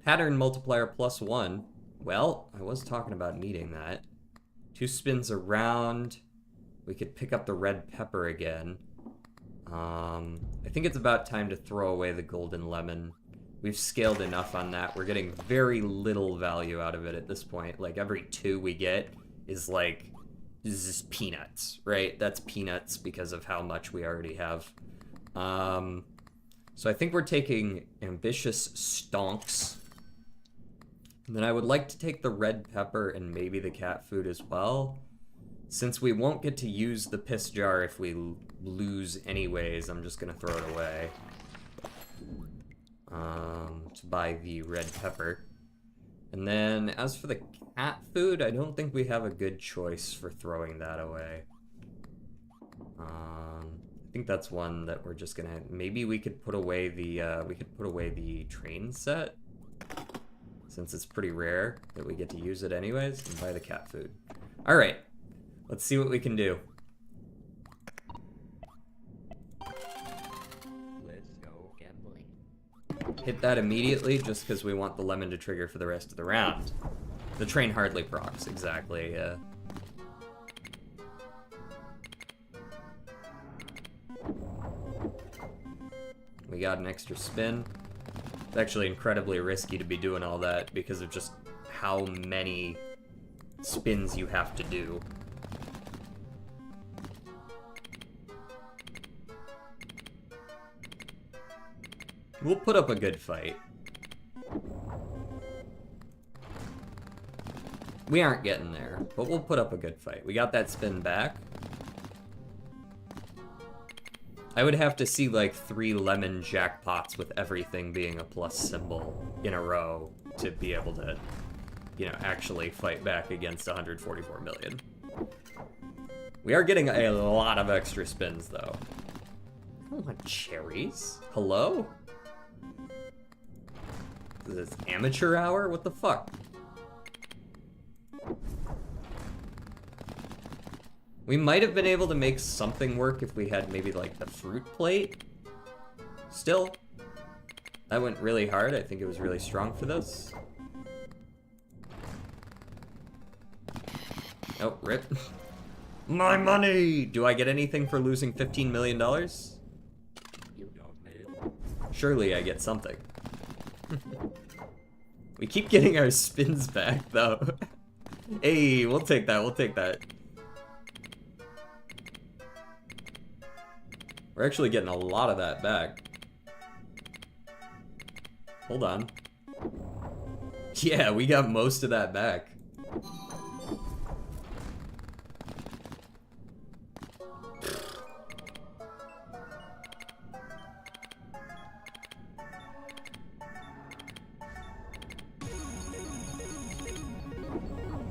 Pattern multiplier +1. Well, I was talking about needing that. 2 spins around. We could pick up the red pepper again. I think it's about time to throw away the golden lemon. We've scaled enough on that. We're getting very little value out of it at this point. Like, every 2 we get is like, this is peanuts, right? That's peanuts because of how much we already have. So I think we're taking ambitious stonks. And then I would like to take the red pepper and maybe the cat food as well. Since we won't get to use the piss jar if we lose anyways, I'm just gonna throw it away. To buy the red pepper. And then, as for the cat food, I don't think we have a good choice for throwing that away. I think that's one that we're just gonna... Maybe we could put away the train set, since it's pretty rare that we get to use it anyways, and buy the cat food. Alright, let's see what we can do. Let's go gambling. hit that immediately just because we want the lemon to trigger for the rest of the round. The train hardly procs, exactly, yeah. We got an extra spin. It's actually incredibly risky to be doing all that because of just how many spins you have to do. We'll put up a good fight. We aren't getting there, but we'll put up a good fight. We got that spin back. I would have to see like 3 lemon jackpots with everything being a plus symbol in a row to be able to, you know, actually fight back against 144 million. We are getting a lot of extra spins though. I don't want cherries. Hello? Is this amateur hour? What the fuck? We might have been able to make something work if we had maybe like the fruit plate. Still, that went really hard. I think it was really strong for this. Oh, rip. My money! Do I get anything for losing $15 million? Surely I get something. We keep getting our spins back, though. Hey, we'll take that, we'll take that. We're actually getting a lot of that back. Hold on. Yeah, we got most of that back.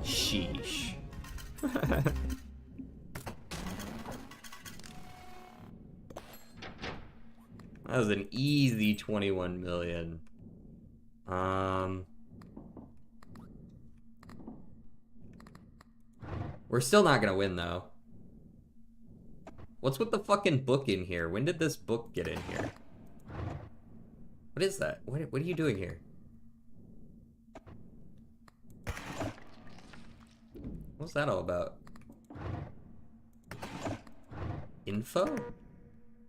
Sheesh. That was an easy 21 million. We're still not gonna win though. What's with the fucking book in here? When did this book get in here? What is that? What are you doing here? What's that all about? Info?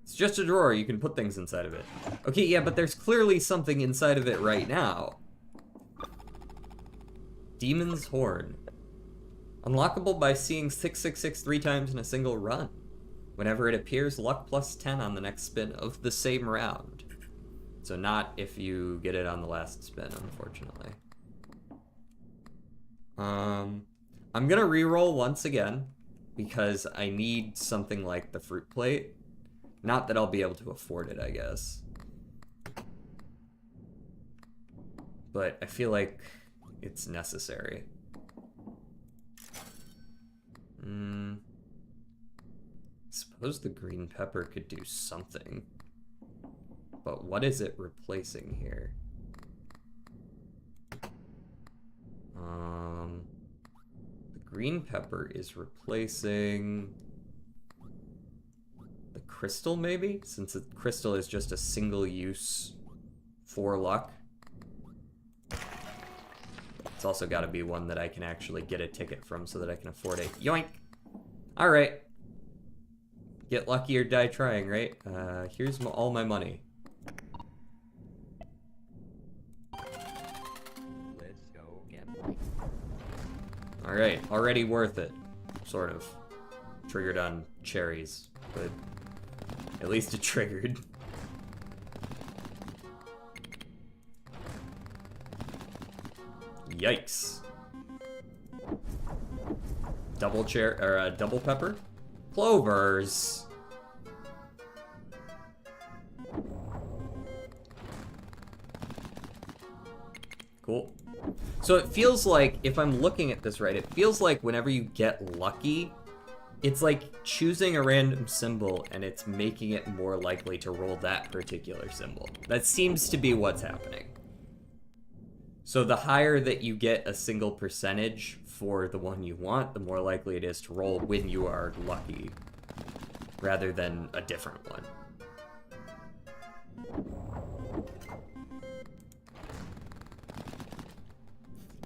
It's just a drawer, you can put things inside of it. Okay, yeah, but there's clearly something inside of it right now. Demon's Horn. Unlockable by seeing 666 3 times in a single run. Whenever it appears, luck plus 10 on the next spin of the same round. So not if you get it on the last spin, unfortunately. I'm gonna reroll once again, because I need something like the fruit plate. Not that I'll be able to afford it, I guess. But I feel like it's necessary. Suppose the green pepper could do something. But what is it replacing here? The green pepper is replacing the crystal, maybe? Since the crystal is just a single use for luck. It's also got to be one that I can actually get a ticket from so that I can afford it. Yoink! Alright. Get lucky or die trying, right? Here's all my money. Let's go gambling. Alright, already worth it. Sort of. Triggered on cherries, but at least it triggered. Yikes. Double double pepper? Clovers. Cool. So it feels like, if I'm looking at this right, it feels like whenever you get lucky, it's like choosing a random symbol and it's making it more likely to roll that particular symbol. That seems to be what's happening. So the higher that you get a single percentage for the one you want, the more likely it is to roll when you are lucky, rather than a different one.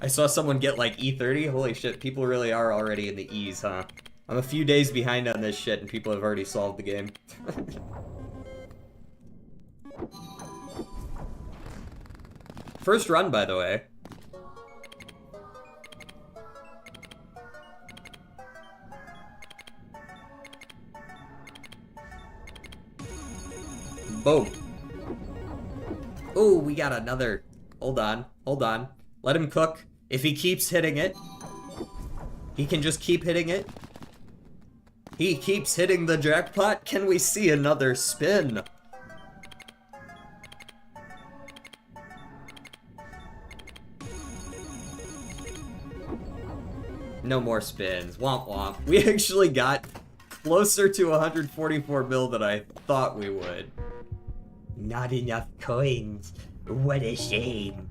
I saw someone get like E30. Holy shit, people really are already in the E's, huh? I'm a few days behind on this shit and people have already solved the game. First run, by the way. Boom. Oh, we got another. Hold on, hold on. Let him cook. If he keeps hitting it, he can just keep hitting it. He keeps hitting the jackpot. Can we see another spin? No more spins. Womp womp. We actually got closer to 144 mil than I thought we would. Not enough coins. What a shame.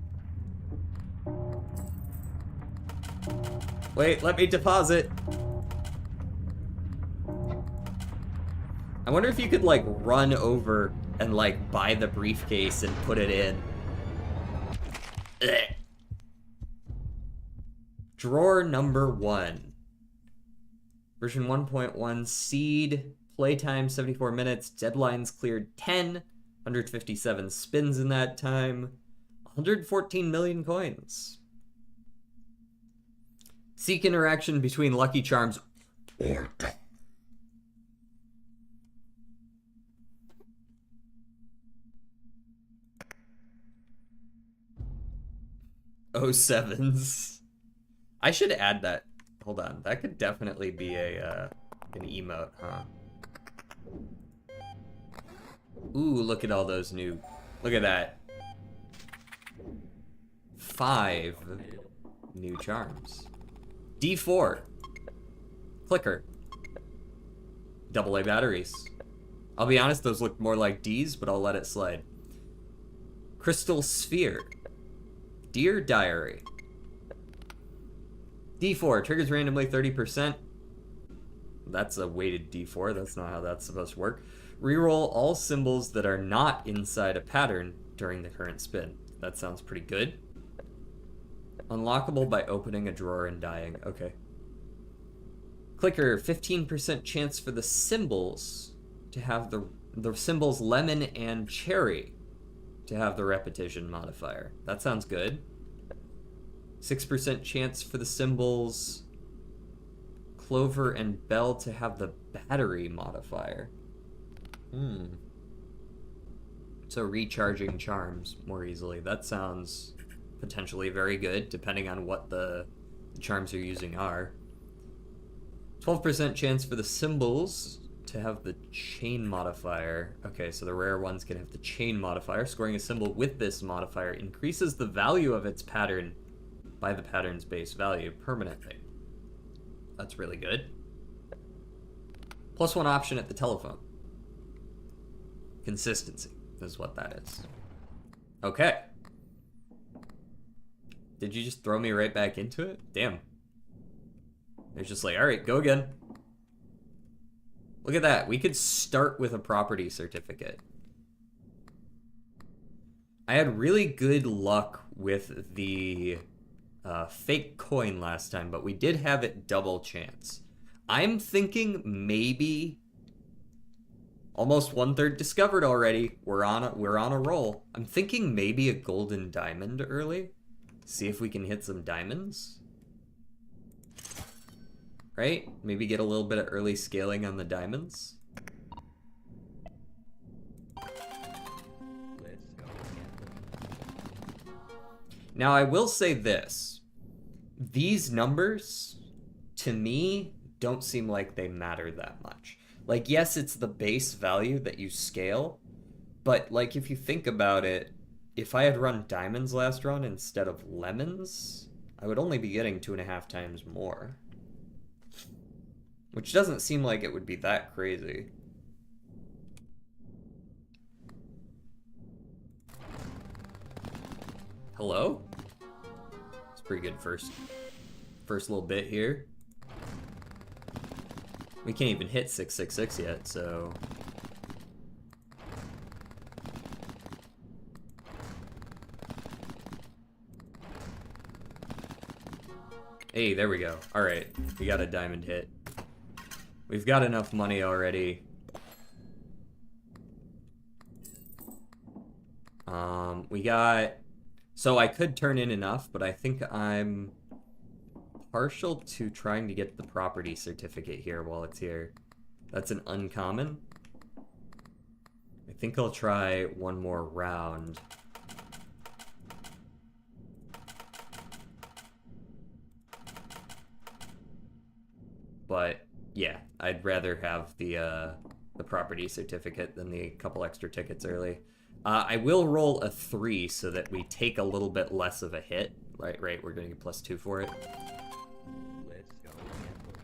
Wait, let me deposit. I wonder if you could, like, run over and, like, buy the briefcase and put it in. Ugh. Drawer number 1. Version 1.1 seed. Playtime 74 minutes. Deadlines cleared 10. 157 spins in that time. 114 million coins. Seek interaction between Lucky Charms or death. Oh, sevens. I should add that. Hold on. That could definitely be a an emote, huh? Ooh, look at all those new. Look at that. 5 new charms. D4. Clicker. AA batteries. I'll be honest, those look more like D's, but I'll let it slide. Crystal Sphere. Dear Diary. D4. Triggers randomly 30%. That's a weighted D4. That's not how that's supposed to work. Reroll all symbols that are not inside a pattern during the current spin. That sounds pretty good. Unlockable by opening a drawer and dying. Okay. Clicker, 15% chance for the symbols to have the symbols lemon and cherry to have the repetition modifier. That sounds good. 6% chance for the symbols clover and bell to have the battery modifier. So recharging charms more easily. That sounds potentially very good, depending on what the charms you're using are. 12% chance for the symbols to have the chain modifier. Okay, so the rare ones can have the chain modifier. Scoring a symbol with this modifier increases the value of its pattern by the pattern's base value permanently. That's really good. +1 option at the telephone. Consistency is what that is. Okay. Did you just throw me right back into it? Damn. It's just like, all right, go again. Look at that. We could start with a property certificate. I had really good luck with the fake coin last time, but we did have it double chance. I'm thinking maybe almost 1/3 discovered already. We're on a roll. I'm thinking maybe a golden diamond early. See if we can hit some diamonds. Right? Maybe get a little bit of early scaling on the diamonds. Let's go again. Now, I will say this. These numbers, to me, don't seem like they matter that much. Like, yes, it's the base value that you scale, but, like, if you think about it, if I had run diamonds last run instead of lemons, I would only be getting 2.5 times more. Which doesn't seem like it would be that crazy. Hello? It's pretty good first little bit here. We can't even hit 666 yet, so... Hey, there we go. Alright, we got a diamond hit. We've got enough money already. We got... So I could turn in enough, but I think I'm partial to trying to get the property certificate here while it's here. That's an uncommon. I think I'll try one more round. But yeah, I'd rather have the property certificate than the couple extra tickets early. I will roll a 3 so that we take a little bit less of a hit. Right, we're gonna get +2 for it. Let's go gambling.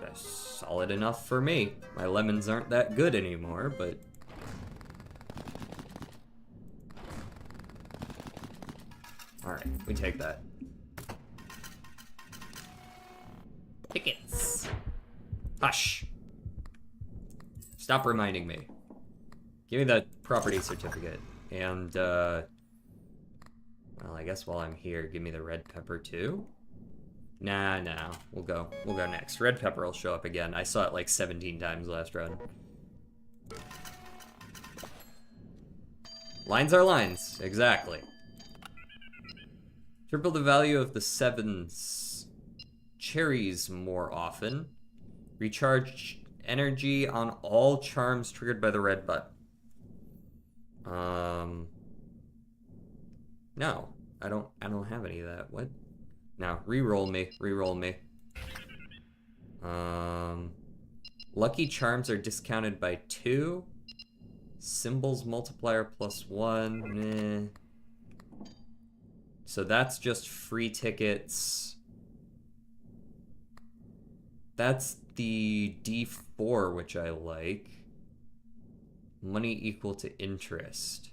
That's solid enough for me. My lemons aren't that good anymore, but... Alright, we take that. Tickets! Hush! Stop reminding me. Give me that property certificate. And, well, I guess while I'm here, give me the red pepper too? Nah. We'll go next. Red pepper will show up again. I saw it like 17 times last run. Lines are lines. Exactly. Triple the value of the 7 cherries more often. Recharge energy on all charms triggered by the red button. No, I don't have any of that. What? No, re-roll me. Lucky charms are discounted by 2. Symbols multiplier +1. So that's just free tickets. That's the D4, which I like. Money equal to interest.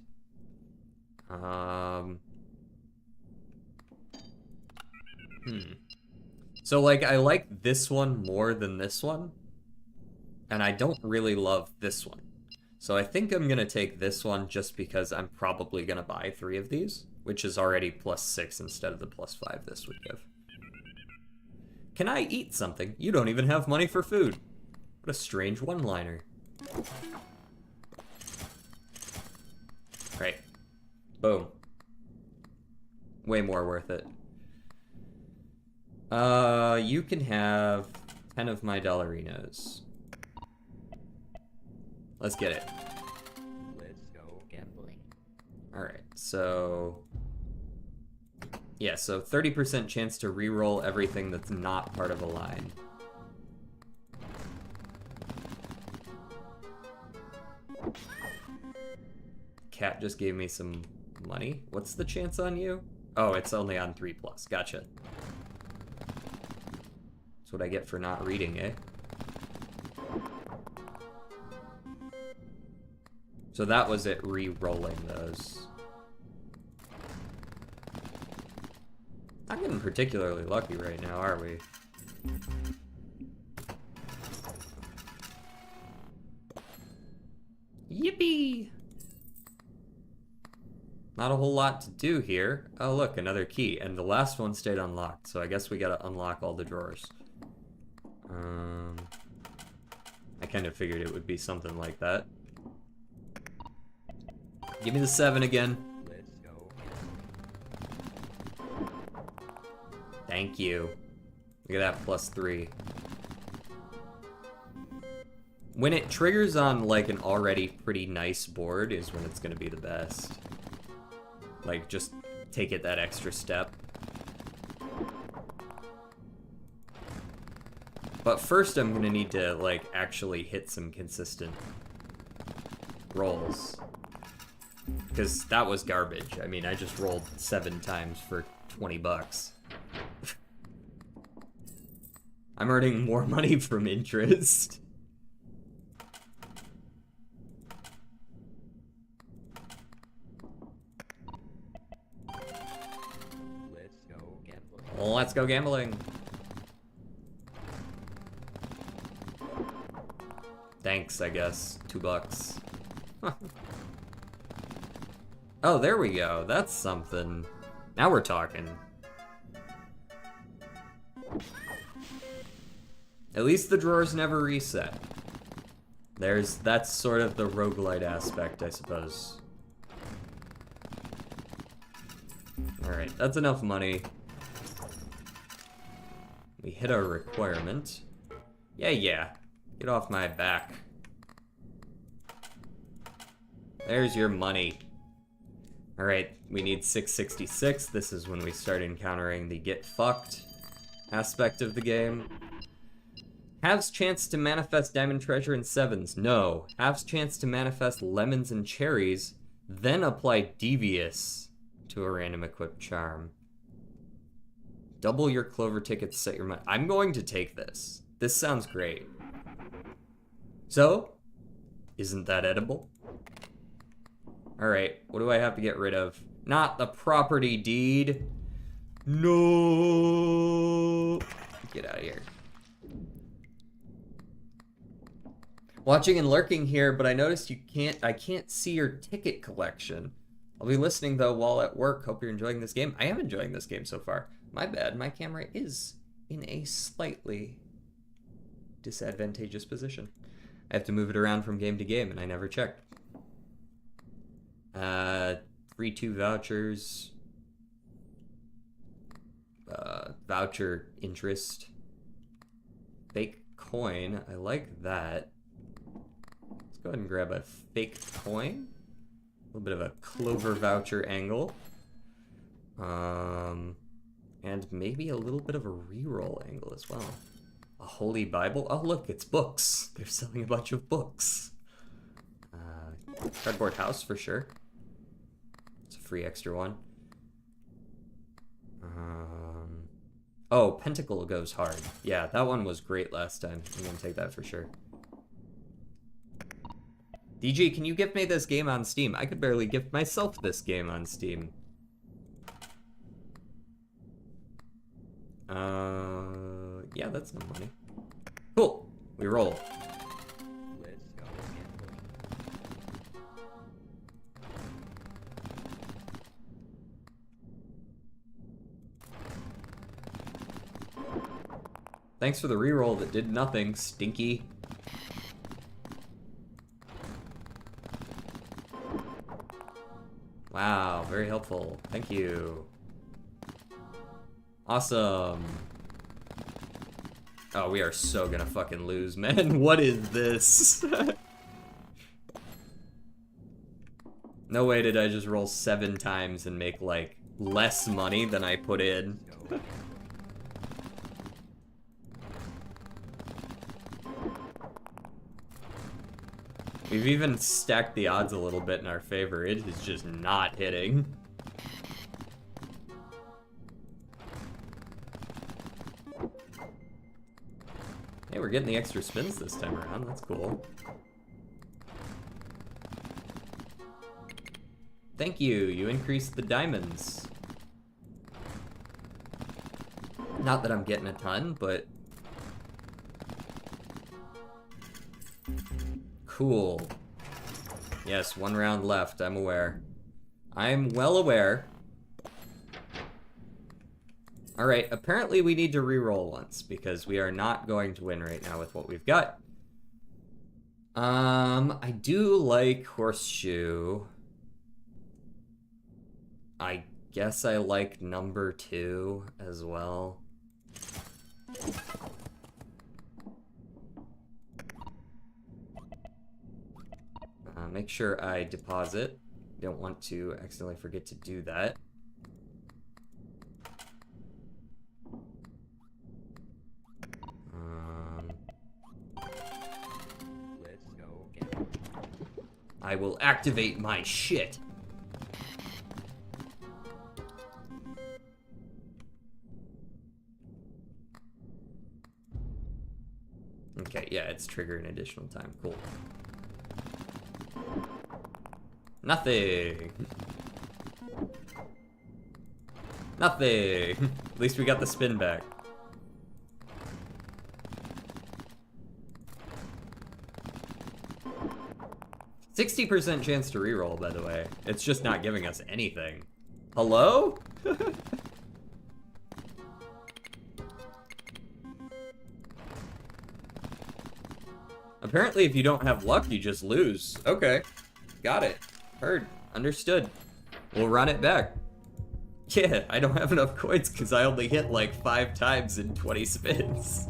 So, like, I like this one more than this one. And I don't really love this one. So I think I'm gonna take this one just because I'm probably gonna buy 3 of these, which is already +6 instead of the +5 this would give. Can I eat something? You don't even have money for food. What a strange one-liner. Right. Boom. Way more worth it. You can have 10 of my dollarinos. Let's get it. Let's go gambling. Alright, so... Yeah, so 30% chance to re-roll everything that's not part of a line. Cat just gave me some money. What's the chance on you? Oh, it's only on 3+. Gotcha. That's what I get for not reading, eh? So that was it, re-rolling those. Not getting particularly lucky right now, are we? Yippee! Not a whole lot to do here. Oh look, another key, and the last one stayed unlocked, so I guess we gotta unlock all the drawers. I kind of figured it would be something like that. Give me the 7 again. Let's go. Thank you. Look at that, +3. When it triggers on, like, an already pretty nice board is when it's gonna be the best. Like, just take it that extra step. But first I'm gonna need to, like, actually hit some consistent rolls. Because that was garbage. I mean, I just rolled 7 times for 20 bucks. I'm earning more money from interest. Let's go gambling. Let's go gambling. Thanks, I guess. $2. Oh, there we go. That's something. Now we're talking. At least the drawers never reset. That's sort of the roguelite aspect, I suppose. Alright, that's enough money. We hit our requirement. Yeah. Get off my back. There's your money. Alright, we need 666. This is when we start encountering the get fucked aspect of the game. Halves chance to manifest diamond treasure and sevens. No. Halves chance to manifest lemons and cherries, then apply devious to a random equipped charm. Double your clover tickets, set your money. I'm going to take this. This sounds great. So, isn't that edible? Alright, what do I have to get rid of? Not the property deed. No. Get out of here. Watching and lurking here, but I noticed I can't see your ticket collection. I'll be listening though while at work. Hope you're enjoying this game. I am enjoying this game so far. My bad, my camera is in a slightly disadvantageous position. I have to move it around from game to game and I never checked. 3-2 vouchers. Voucher interest. Fake coin, I like that. Let's go ahead and grab a fake coin. A little bit of a clover voucher angle. And maybe a little bit of a reroll angle as well. A holy Bible. Oh look, it's books. They're selling a bunch of books. Cardboard house for sure. It's a free extra one. Oh, Pentacle goes hard. Yeah, that one was great last time. I'm gonna take that for sure. DG, can you gift me this game on Steam? I could barely gift myself this game on Steam. Yeah, that's no money. Cool. We roll. Let's go gambling. Thanks for the reroll that did nothing, stinky. Wow, very helpful. Thank you. Awesome. Oh, we are so gonna fucking lose, man. What is this? No way did I just roll 7 times and make, like, less money than I put in. We've even stacked the odds a little bit in our favor. It is just not hitting. Hey, we're getting the extra spins this time around. That's cool. Thank you. You increased the diamonds. Not that I'm getting a ton, but... Cool. Yes, 1 round left. I'm aware. I'm well aware. Alright, apparently we need to reroll once, because we are not going to win right now with what we've got. I do like Horseshoe. I guess I like number 2 as well. Make sure I deposit. Don't want to accidentally forget to do that. Let's go gambling. I will activate my shit. Okay, yeah, it's triggering additional time. Cool. Nothing. Nothing. At least we got the spin back. %60 chance to reroll, by the way. It's just not giving us anything. Hello? apparently if you don't have luck, you just lose. Okay. Got it. Heard. Understood. We'll run it back. Yeah, I don't have enough coins because I only hit like 5 times in 20 spins.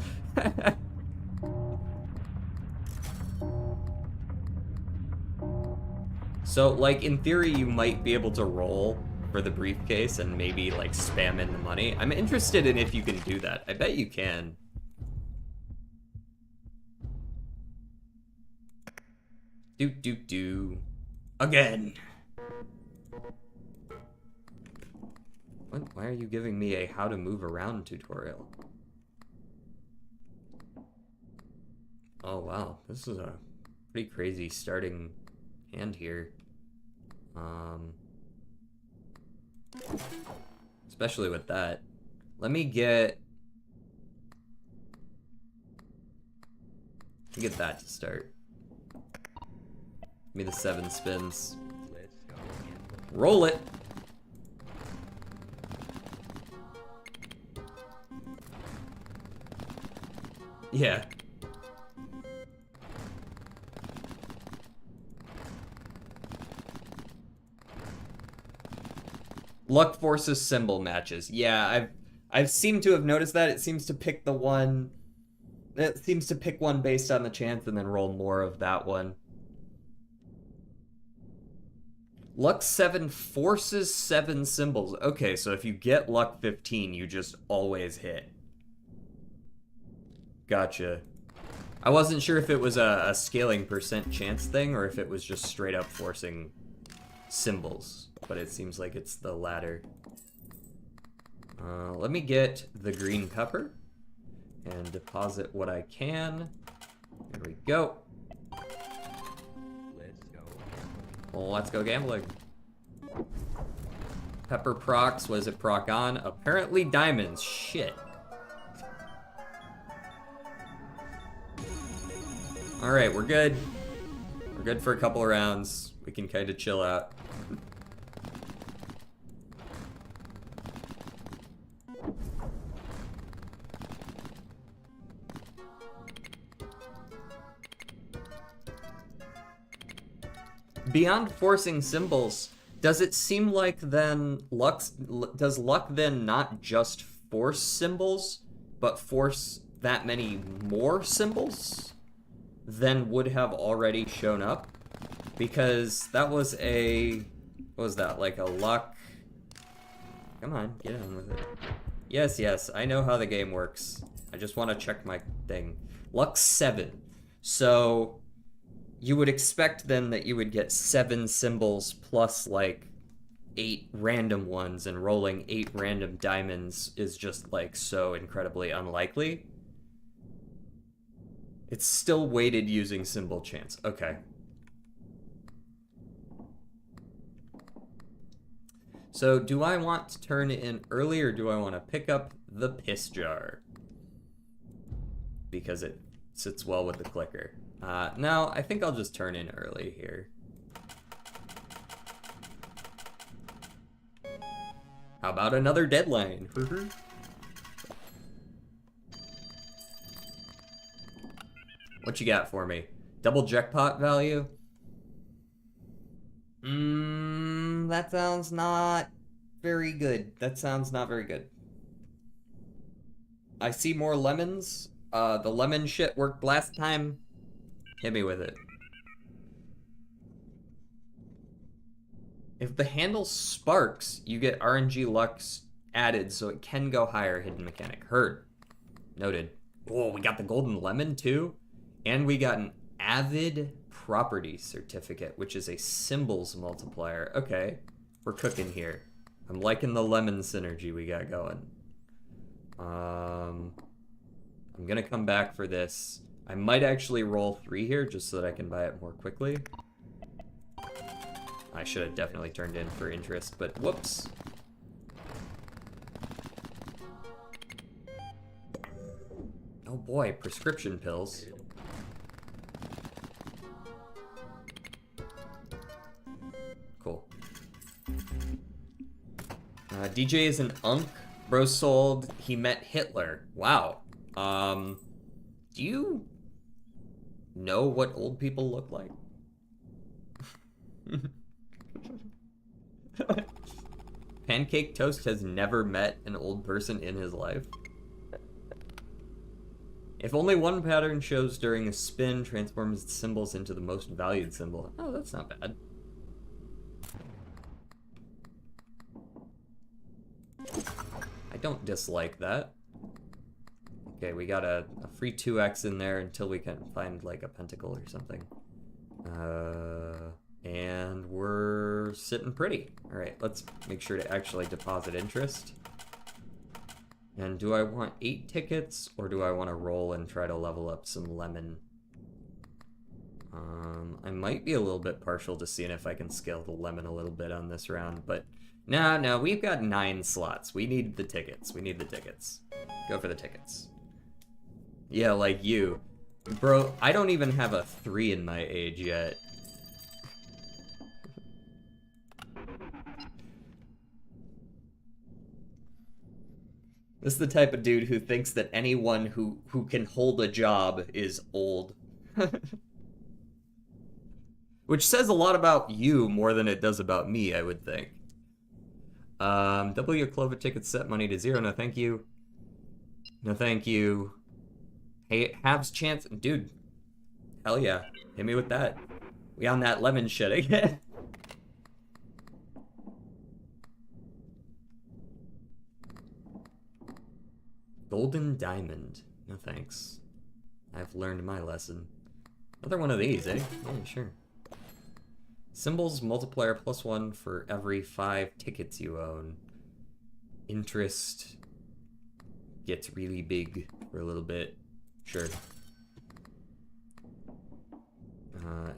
So, like, in theory, you might be able to roll for the briefcase and maybe, like, spam in the money. I'm interested in if you can do that. I bet you can. Do. Again. What? Why are you giving me a how to move around tutorial? Oh, wow. This is a pretty crazy starting hand here. Especially with that. Let me get that to start. Give me the 7 spins. Let's go. Roll it. Yeah. Luck forces symbol matches. Yeah, I've seemed to have noticed that. It seems to pick the one. It seems to pick one based on the chance and then roll more of that one. Luck 7 forces 7 symbols. Okay, so if you get luck 15, you just always hit. Gotcha. I wasn't sure if it was a scaling percent chance thing or if it was just straight up forcing symbols, but it seems like it's the latter. Let me get the green pepper and deposit what I can. There we go. Let's go. Well, let's go gambling. Pepper procs, what does it proc on? Apparently diamonds. Shit. Alright, we're good. We're good for a couple of rounds. We can kind of chill out. Beyond forcing symbols, does it seem like then does luck then not just force symbols, but force that many more symbols than would have already shown up? Because that was what was that, like a luck? Come on, get on with it. Yes, I know how the game works. I just want to check my thing. Luck 7. So you would expect then that you would get 7 symbols plus like 8 random ones, and rolling 8 random diamonds is just like so incredibly unlikely. It's still weighted using symbol chance. Okay. So do I want to turn it in early or do I want to pick up the piss jar? Because it sits well with the clicker. No, I think I'll just turn in early here. How about another deadline? What you got for me? Double jackpot value? That sounds not very good. That sounds not very good. I see more lemons. The lemon shit worked last time. Hit me with it. If the handle sparks, you get RNG Lux added, so it can go higher. Hidden mechanic. Heard. Noted. Oh, we got the golden lemon too. And we got an Avid property certificate, which is a symbols multiplier. Okay, we're cooking here. I'm liking the lemon synergy we got going. I'm gonna come back for this. I might actually roll 3 here just so that I can buy it more quickly. I should have definitely turned in for interest, but whoops. Oh boy, prescription pills. Cool. DJ is an unk. Bro sold. He met Hitler. Wow. Do know what old people look like? Pancake Toast has never met an old person in his life. If only one pattern shows during a spin, transforms symbols into the most valued symbol. Oh, that's not bad. I don't dislike that. Okay, we got a free 2x in there until we can find like a pentacle or something. And we're sitting pretty. All right, let's make sure to actually deposit interest. And do I want 8 tickets, or do I want to roll and try to level up some lemon? I might be a little bit partial to seeing if I can scale the lemon a little bit on this round, but no, we've got 9 slots. We need the tickets. We need the tickets. Go for the tickets. Yeah, like you. Bro, I don't even have a 3 in my age yet. This is the type of dude who thinks that anyone who can hold a job is old. Which says a lot about you more than it does about me, I would think. Double your Clover tickets, set money to 0. No, thank you. No, thank you. Hey, Habs chance. Dude. Hell yeah. Hit me with that. We on that lemon shit again. Golden Diamond. No thanks. I've learned my lesson. Another one of these, eh? Oh, sure. Symbols multiplier +1 for every 5 tickets you own. Interest gets really big for a little bit. Sure.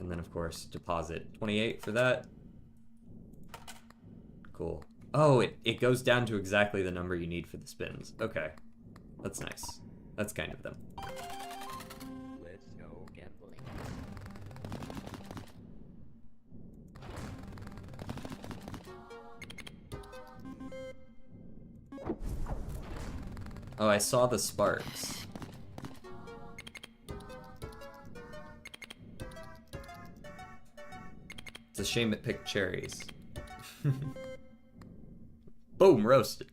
And then, of course, deposit. 28 for that. Cool. Oh, it goes down to exactly the number you need for the spins. Okay. That's nice. That's kind of them. Let's go gambling. Oh, I saw the sparks. It's a shame it picked cherries. Boom, roasted.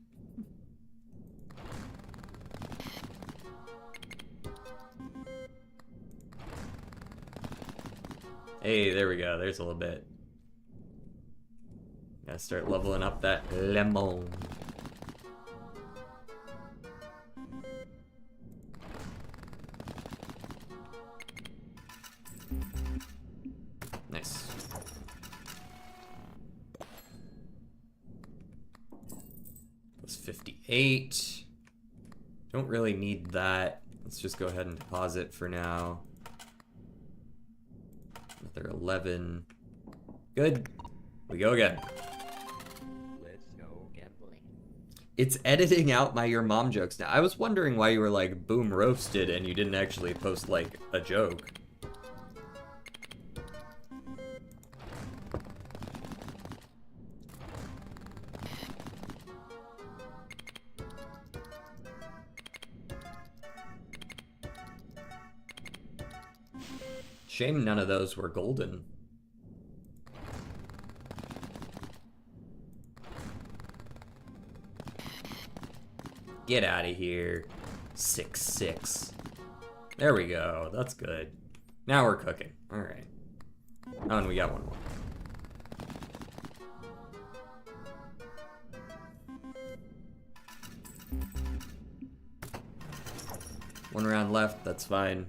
Hey, there we go. There's a little bit. Gotta start leveling up that lemon. Nice. Plus 58. Don't really need that. Let's just go ahead and deposit for now. Another 11. Good. We go again. Let's go gambling. It's editing out my your mom jokes now. I was wondering why you were like boom roasted and you didn't actually post like a joke. Shame none of those were golden. Get out of here. 6-6. There we go. That's good. Now we're cooking. Alright. Oh, and we got one more. One round left. That's fine.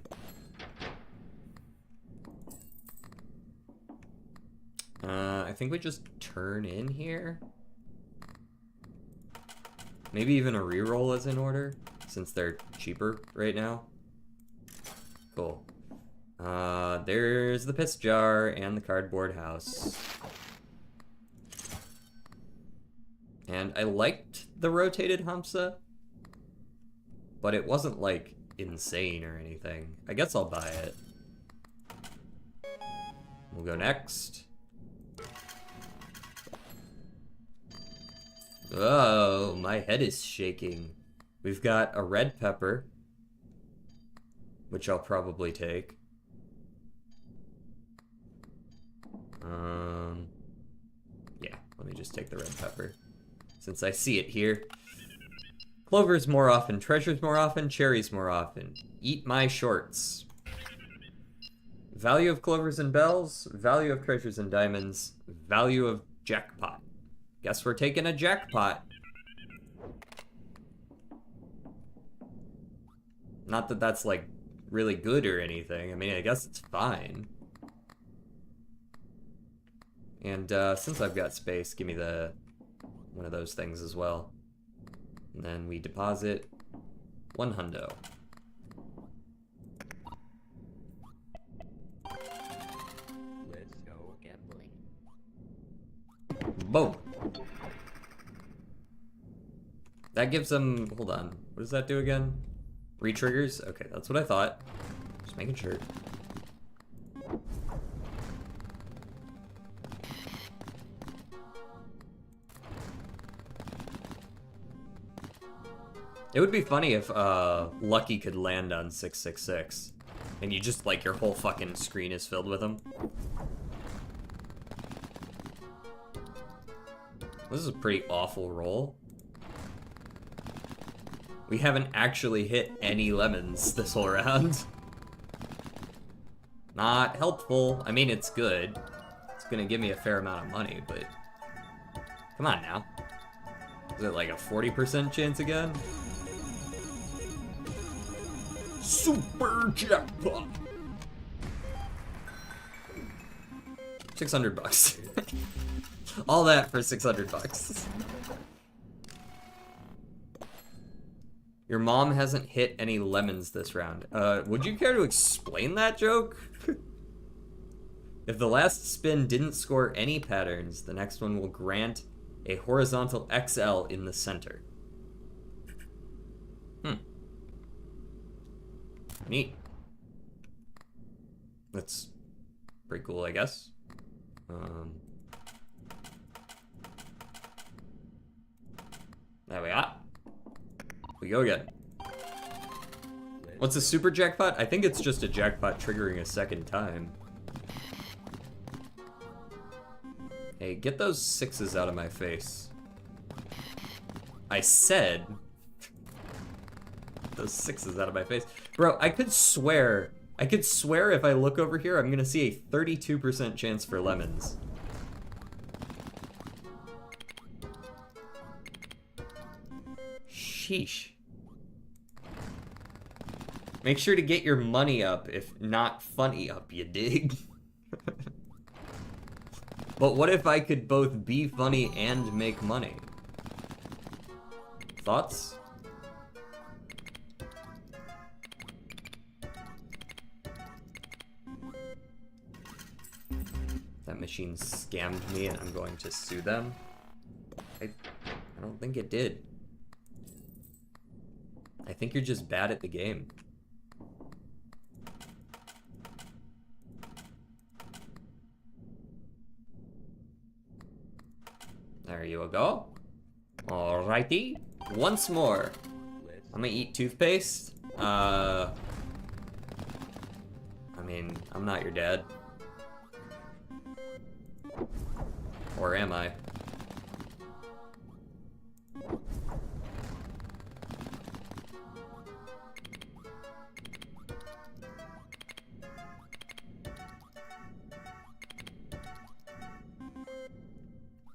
I think we just turn in here. Maybe even a reroll is in order, since they're cheaper right now. Cool. There's the piss jar and the cardboard house. And I liked the rotated Hamsa, but it wasn't, like, insane or anything. I guess I'll buy it. We'll go next. Oh, my head is shaking. We've got a red pepper, which I'll probably take. Yeah, let me just take the red pepper. Since I see it here. Clovers more often, treasures more often, cherries more often. Eat my shorts. Value of clovers and bells, value of treasures and diamonds, value of jackpot. Guess we're taking a jackpot. Not that that's, like, really good or anything. I mean, I guess it's fine. And, since I've got space, give me one of those things as well. And then we deposit 1 hundo. Let's go gambling. Boom. That gives them, hold on, what does that do again? Re-triggers? Okay, that's what I thought. Just making sure. It would be funny if Lucky could land on 666 and you just, like, your whole fucking screen is filled with them. This is a pretty awful roll. We haven't actually hit any lemons this whole round. Not helpful. I mean, it's good. It's gonna give me a fair amount of money, but... Come on now. Is it like a 40% chance again? Super jackpot! 600 bucks. All that for 600 bucks. Your mom hasn't hit any lemons this round. Would you care to explain that joke? If the last spin didn't score any patterns, the next one will grant a horizontal XL in the center. Neat. That's pretty cool, I guess. There we are. We go again. What's a super jackpot? I think it's just a jackpot triggering a second time. Hey, get those 6s out of my face. I said... those 6s out of my face. Bro, I could swear if I look over here, I'm gonna see a 32% chance for lemons. Sheesh. Make sure to get your money up, if not funny up, you dig? But what if I could both be funny and make money? Thoughts? That machine scammed me and I'm going to sue them? I don't think it did. I think you're just bad at the game. There you go. Alrighty. Once more. I'm gonna eat toothpaste. I mean, I'm not your dad. Or am I?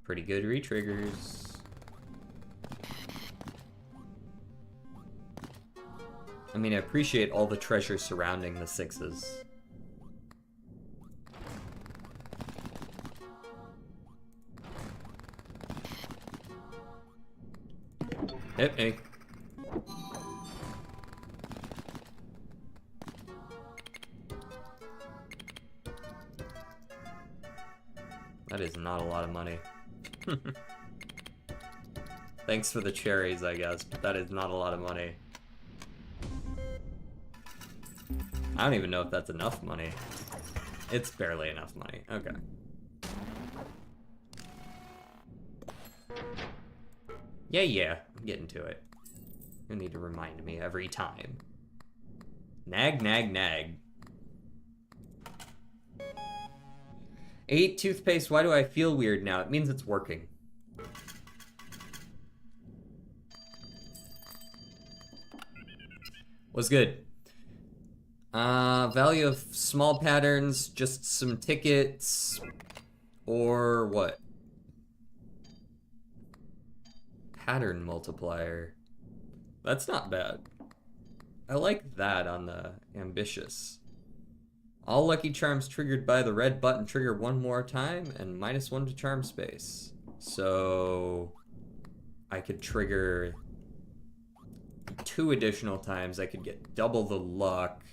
Pretty good re-triggers. I mean, I appreciate all the treasure surrounding the 6s. Hit me. That is not a lot of money. Thanks for the cherries, I guess, but that is not a lot of money. I don't even know if that's enough money. It's barely enough money. Okay. Yeah, I'm getting to it. You need to remind me every time. Nag, nag, nag. 8 toothpaste, why do I feel weird now? It means it's working. What's good? Value of small patterns, just some tickets, or what? Pattern multiplier. That's not bad. I like that on the ambitious. All lucky charms triggered by the red button trigger one more time, and -1 to charm space. So I could trigger 2 additional times. I could get double the luck.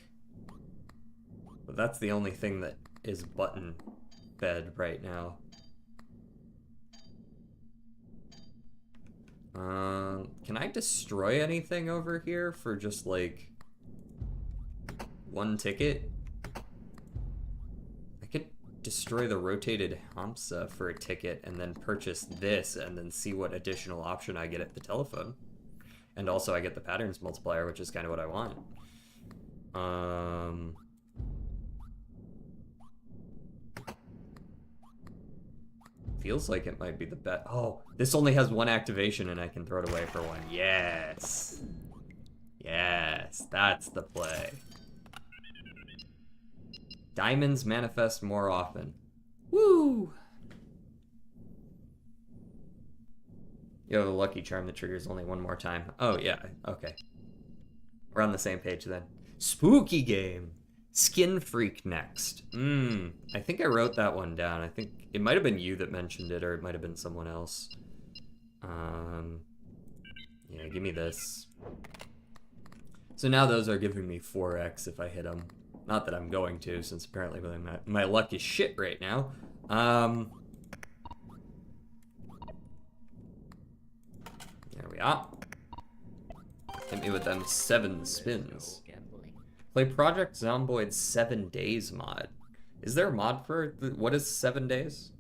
But that's the only thing that is button fed right now. Can I destroy anything over here for just like 1 ticket? I could destroy the rotated Hamsa for a ticket and then purchase this and then see what additional option I get at the telephone. And also I get the patterns multiplier, which is kind of what I want. Feels like it might be the best. Oh, this only has 1 activation and I can throw it away for 1. Yes. Yes, that's the play. Diamonds manifest more often. Woo! You have a lucky charm that triggers only 1 more time. Oh, yeah, okay. We're on the same page then. Spooky game. Skin Freak next. I think I wrote that one down. I think it might have been you that mentioned it, or it might have been someone else. Yeah, give me this. So now those are giving me 4x if I hit them. Not that I'm going to, since apparently my luck is shit right now. There we are. Hit me with them 7 spins. Play Project Zomboid's 7 Days mod. Is there a mod for what is 7 days?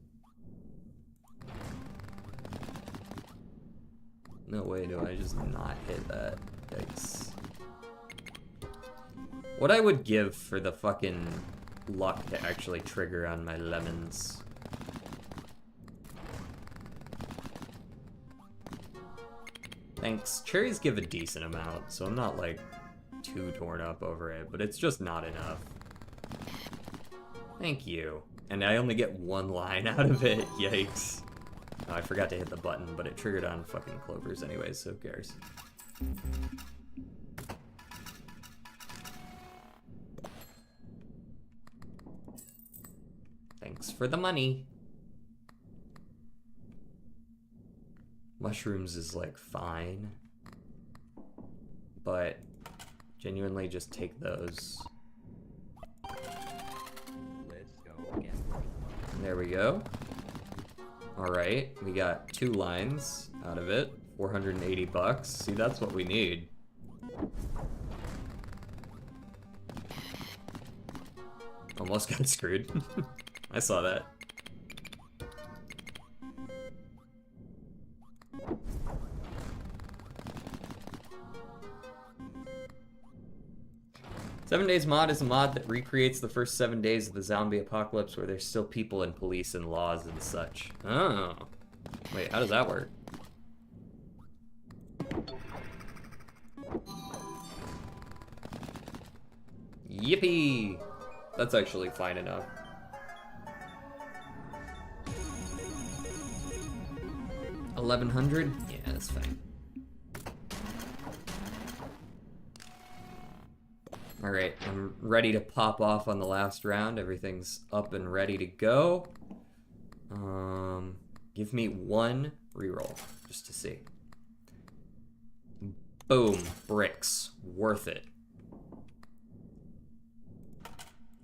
No way do I just not hit that. Yikes. What I would give for the fucking luck to actually trigger on my lemons. Thanks. Cherries give a decent amount, so I'm not like too torn up over it, but it's just not enough. Thank you. And I only get 1 line out of it. Yikes. Oh, I forgot to hit the button, but it triggered on fucking clovers anyways, so who cares? Thanks for the money. Mushrooms is like fine, but genuinely just take those. Let's go again. There we go. Alright, we got 2 lines out of it. 480 bucks. See, that's what we need. Almost got screwed. I saw that. Seven Days mod is a mod that recreates the first 7 days of the zombie apocalypse where there's still people and police and laws and such. Oh. Wait, how does that work? Yippee! That's actually fine enough. $1,100? Yeah, that's fine. Alright, I'm ready to pop off on the last round. Everything's up and ready to go. Give me 1 reroll, just to see. Boom, bricks. Worth it.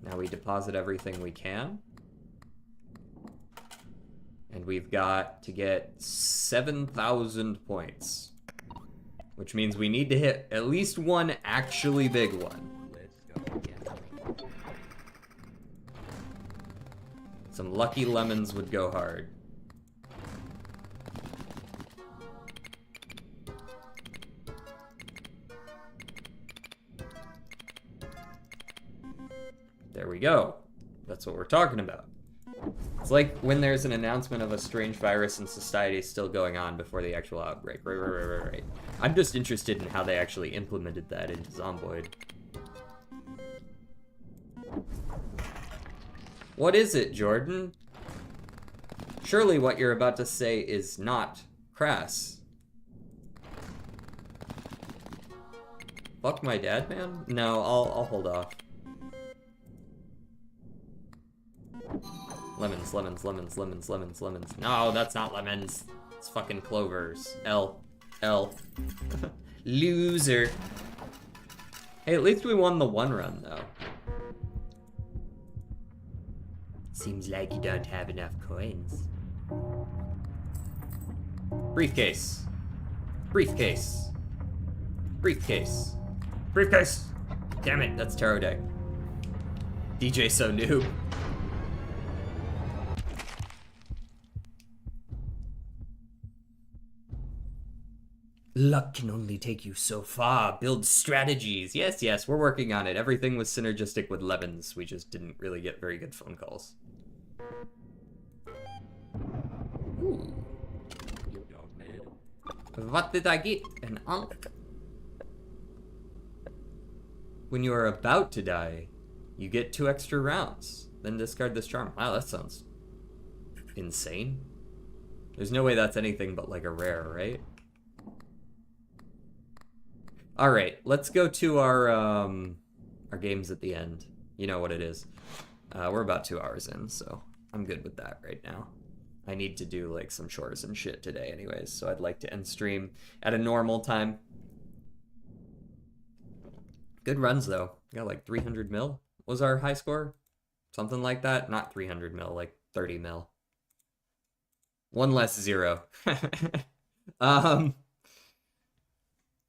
Now we deposit everything we can. And we've got to get 7,000 points. Which means we need to hit at least 1 actually big one. Some lucky lemons would go hard. There we go. That's what we're talking about. It's like when there's an announcement of a strange virus in society still going on before the actual outbreak. Right. I'm just interested in how they actually implemented that into Zomboid. What is it, Jordan? Surely what you're about to say is not crass. Fuck my dad, man? No, I'll hold off. Lemons. No, that's not lemons. It's fucking clovers. L. Loser. Hey, at least we won the one run, though. Seems like you don't have enough coins. Briefcase. Damn it, that's tarot deck. DJ so new. Luck can only take you so far. Build strategies. Yes, we're working on it. Everything was synergistic with lemons. We just didn't really get very good phone calls. Ooh. What did I get? An ankh. When you are about to die, you get 2 extra rounds. Then discard this charm. Wow, that sounds insane. There's no way that's anything but like a rare, right? All right, let's go to our games at the end. You know what it is. We're about 2 hours in, so I'm good with that right now. I need to do like some chores and shit today anyways, so I'd like to end stream at a normal time. Good runs though. Got like 300 mil was our high score. Something like that. Not 300 mil, like 30 mil. 1 less 0. All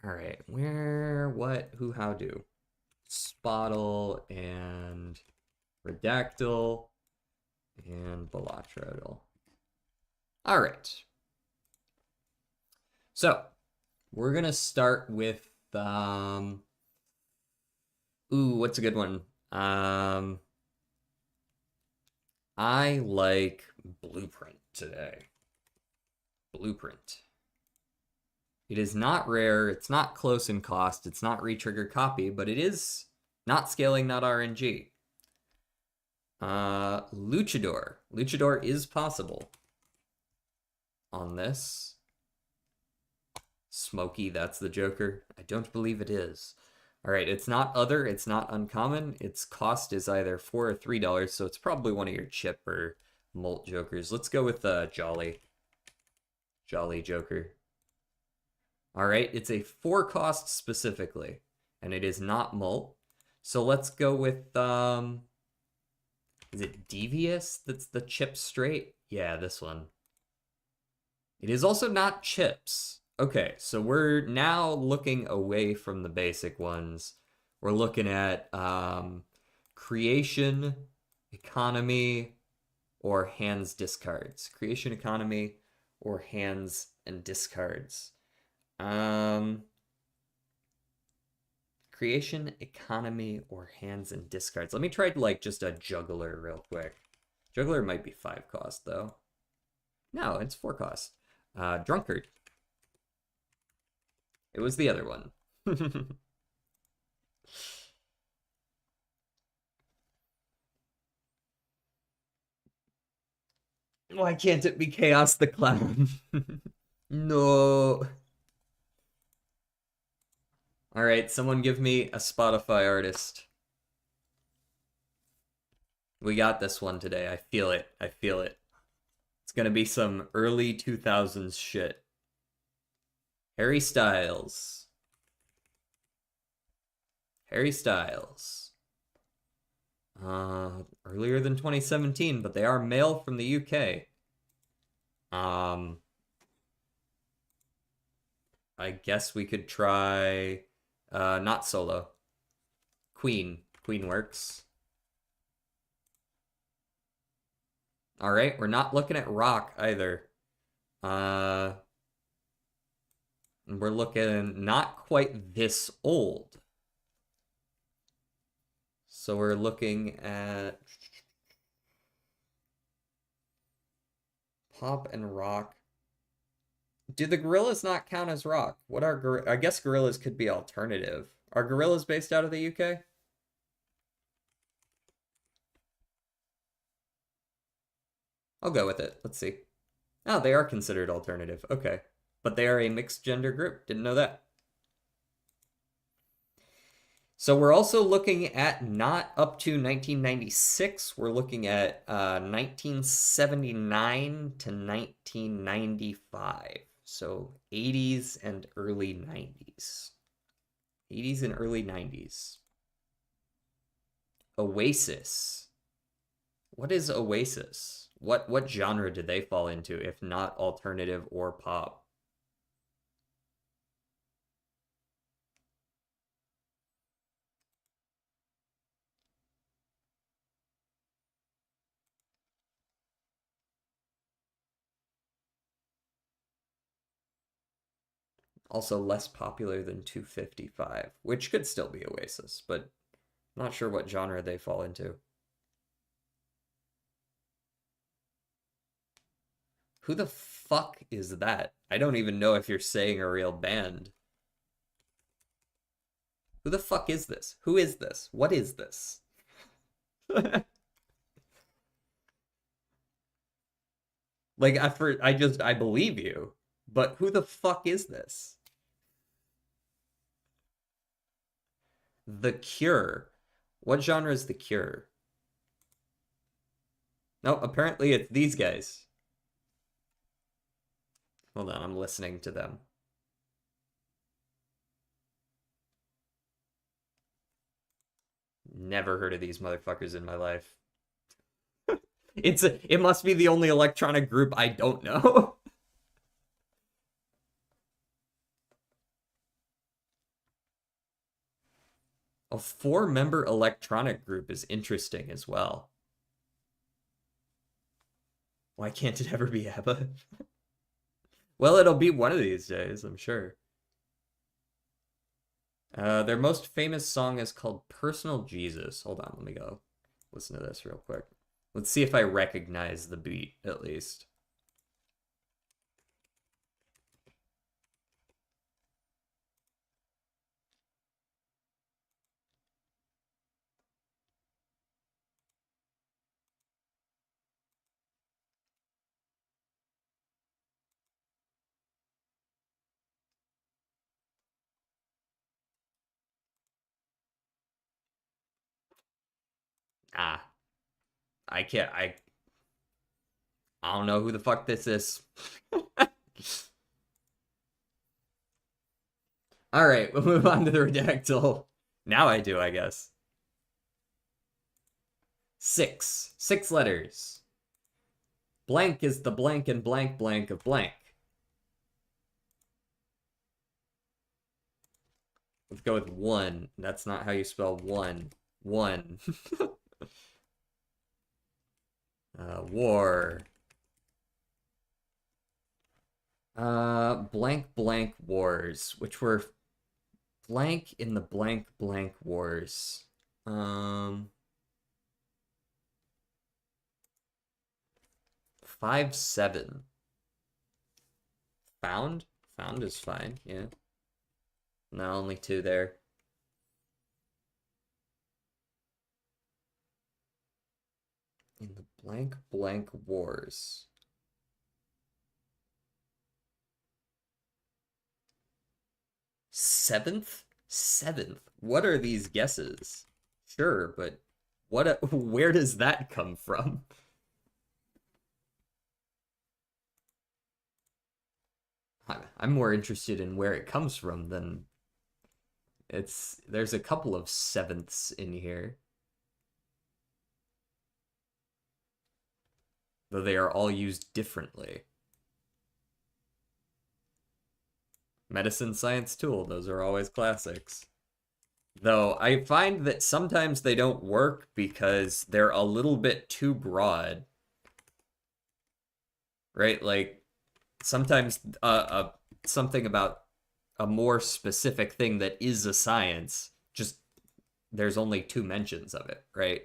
right, where, what, who, how, do? Spottle and Redactyl and Velotrodal. All right. So we're gonna start with ooh, what's a good one? I like Blueprint today. Blueprint. It is not rare, it's not close in cost, it's not retrigger copy, but it is not scaling, not RNG. Luchador. Luchador is possible on this. Smokey, that's the Joker. I don't believe it is. All right, it's not other, it's not uncommon. Its cost is either $4 or $3, so it's probably one of your chip or molt Jokers. Let's go with Jolly. Jolly Joker. All right, it's a 4 cost specifically, and it is not molt. So let's go with, is it Devious that's the chip straight? Yeah, this one. It is also not chips. Okay, so we're now looking away from the basic ones. We're looking at creation, economy, or hands discards. Creation, economy, or hands and discards. Creation, economy, or hands and discards. Let me try like just a juggler real quick. Juggler might be 5 cost though. No, it's 4 cost. Drunkard. It was the other one. Why can't it be Chaos the Clown? No. All right, someone give me a Spotify artist. We got this one today. I feel it. I feel it. It's gonna be some early 2000s shit. Harry Styles. Harry Styles. Earlier than 2017, but they are male from the UK. I guess we could try not solo. Queen. Queen works. All right, we're not looking at rock either. We're looking not quite this old. So we're looking at Pop and rock. Do the gorillas not count as rock? What are I guess gorillas could be alternative. Are gorillas based out of the UK? I'll go with it. Let's see. Oh, they are considered alternative. Okay. But they are a mixed gender group. Didn't know that. So we're also looking at not up to 1996. We're looking at 1979 to 1995. So 80s and early 90s. 80s and early 90s. Oasis. What is Oasis? What genre did they fall into if not alternative or pop? Also less popular than 255, which could still be Oasis, but not sure what genre they fall into. Who the fuck is that? I don't even know if you're saying a real band. Who the fuck is this? Who is this? What is this? Like, I believe you, but who the fuck is this? The Cure. What genre is The Cure? No, apparently it's these guys. Hold on, I'm listening to them. Never heard of these motherfuckers in my life. It must be the only electronic group I don't know. A 4-member electronic group is interesting as well. Why can't it ever be ABBA? Well, it'll be one of these days, I'm sure. Their most famous song is called Personal Jesus. Hold on, let me go listen to this real quick. Let's see if I recognize the beat, at least. Ah. I don't know who the fuck this is. All right, we'll move on to the redactyl. Now I do, I guess. 6. 6 letters. Blank is the blank and blank blank of blank. Let's go with 1. That's not how you spell 1. 1. War. Blank blank wars, which were blank in the blank blank wars. 5-7. Found? Found is fine, yeah. No, only 2 there. In the blank blank wars. 7th? 7th. What are these guesses? Sure, but where does that come from? I'm more interested in where it comes from than there's a couple of 7ths in here. Though they are all used differently. Medicine, science, tool, those are always classics. Though I find that sometimes they don't work because they're a little bit too broad. Right? Like, sometimes something about a more specific thing that is a science, just there's only 2 mentions of it, right?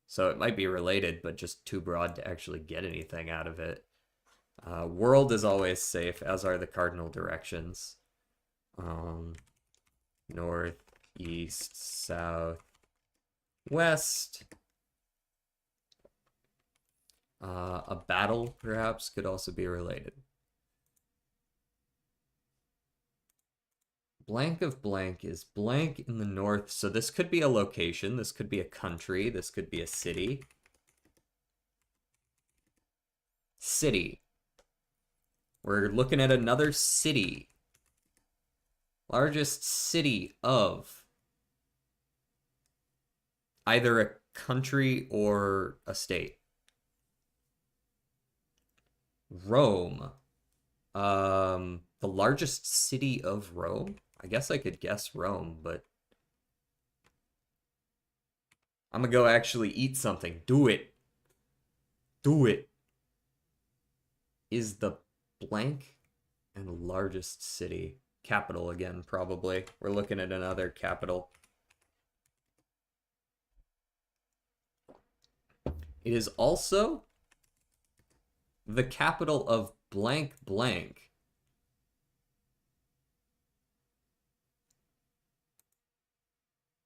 So it might be related, but just too broad to actually get anything out of it. World is always safe, as are the cardinal directions. North, east, south, west. A battle, perhaps, could also be related. Blank of blank is blank in the north, so this could be a location, this could be a country, this could be a city. City. We're looking at another city. Largest city of either a country or a state. Rome. The largest city of Rome? I guess I could guess Rome, but I'm gonna go actually eat something. Do it. Do it. Is the blank and largest city. Capital again, probably. We're looking at another capital. It is also the capital of blank blank.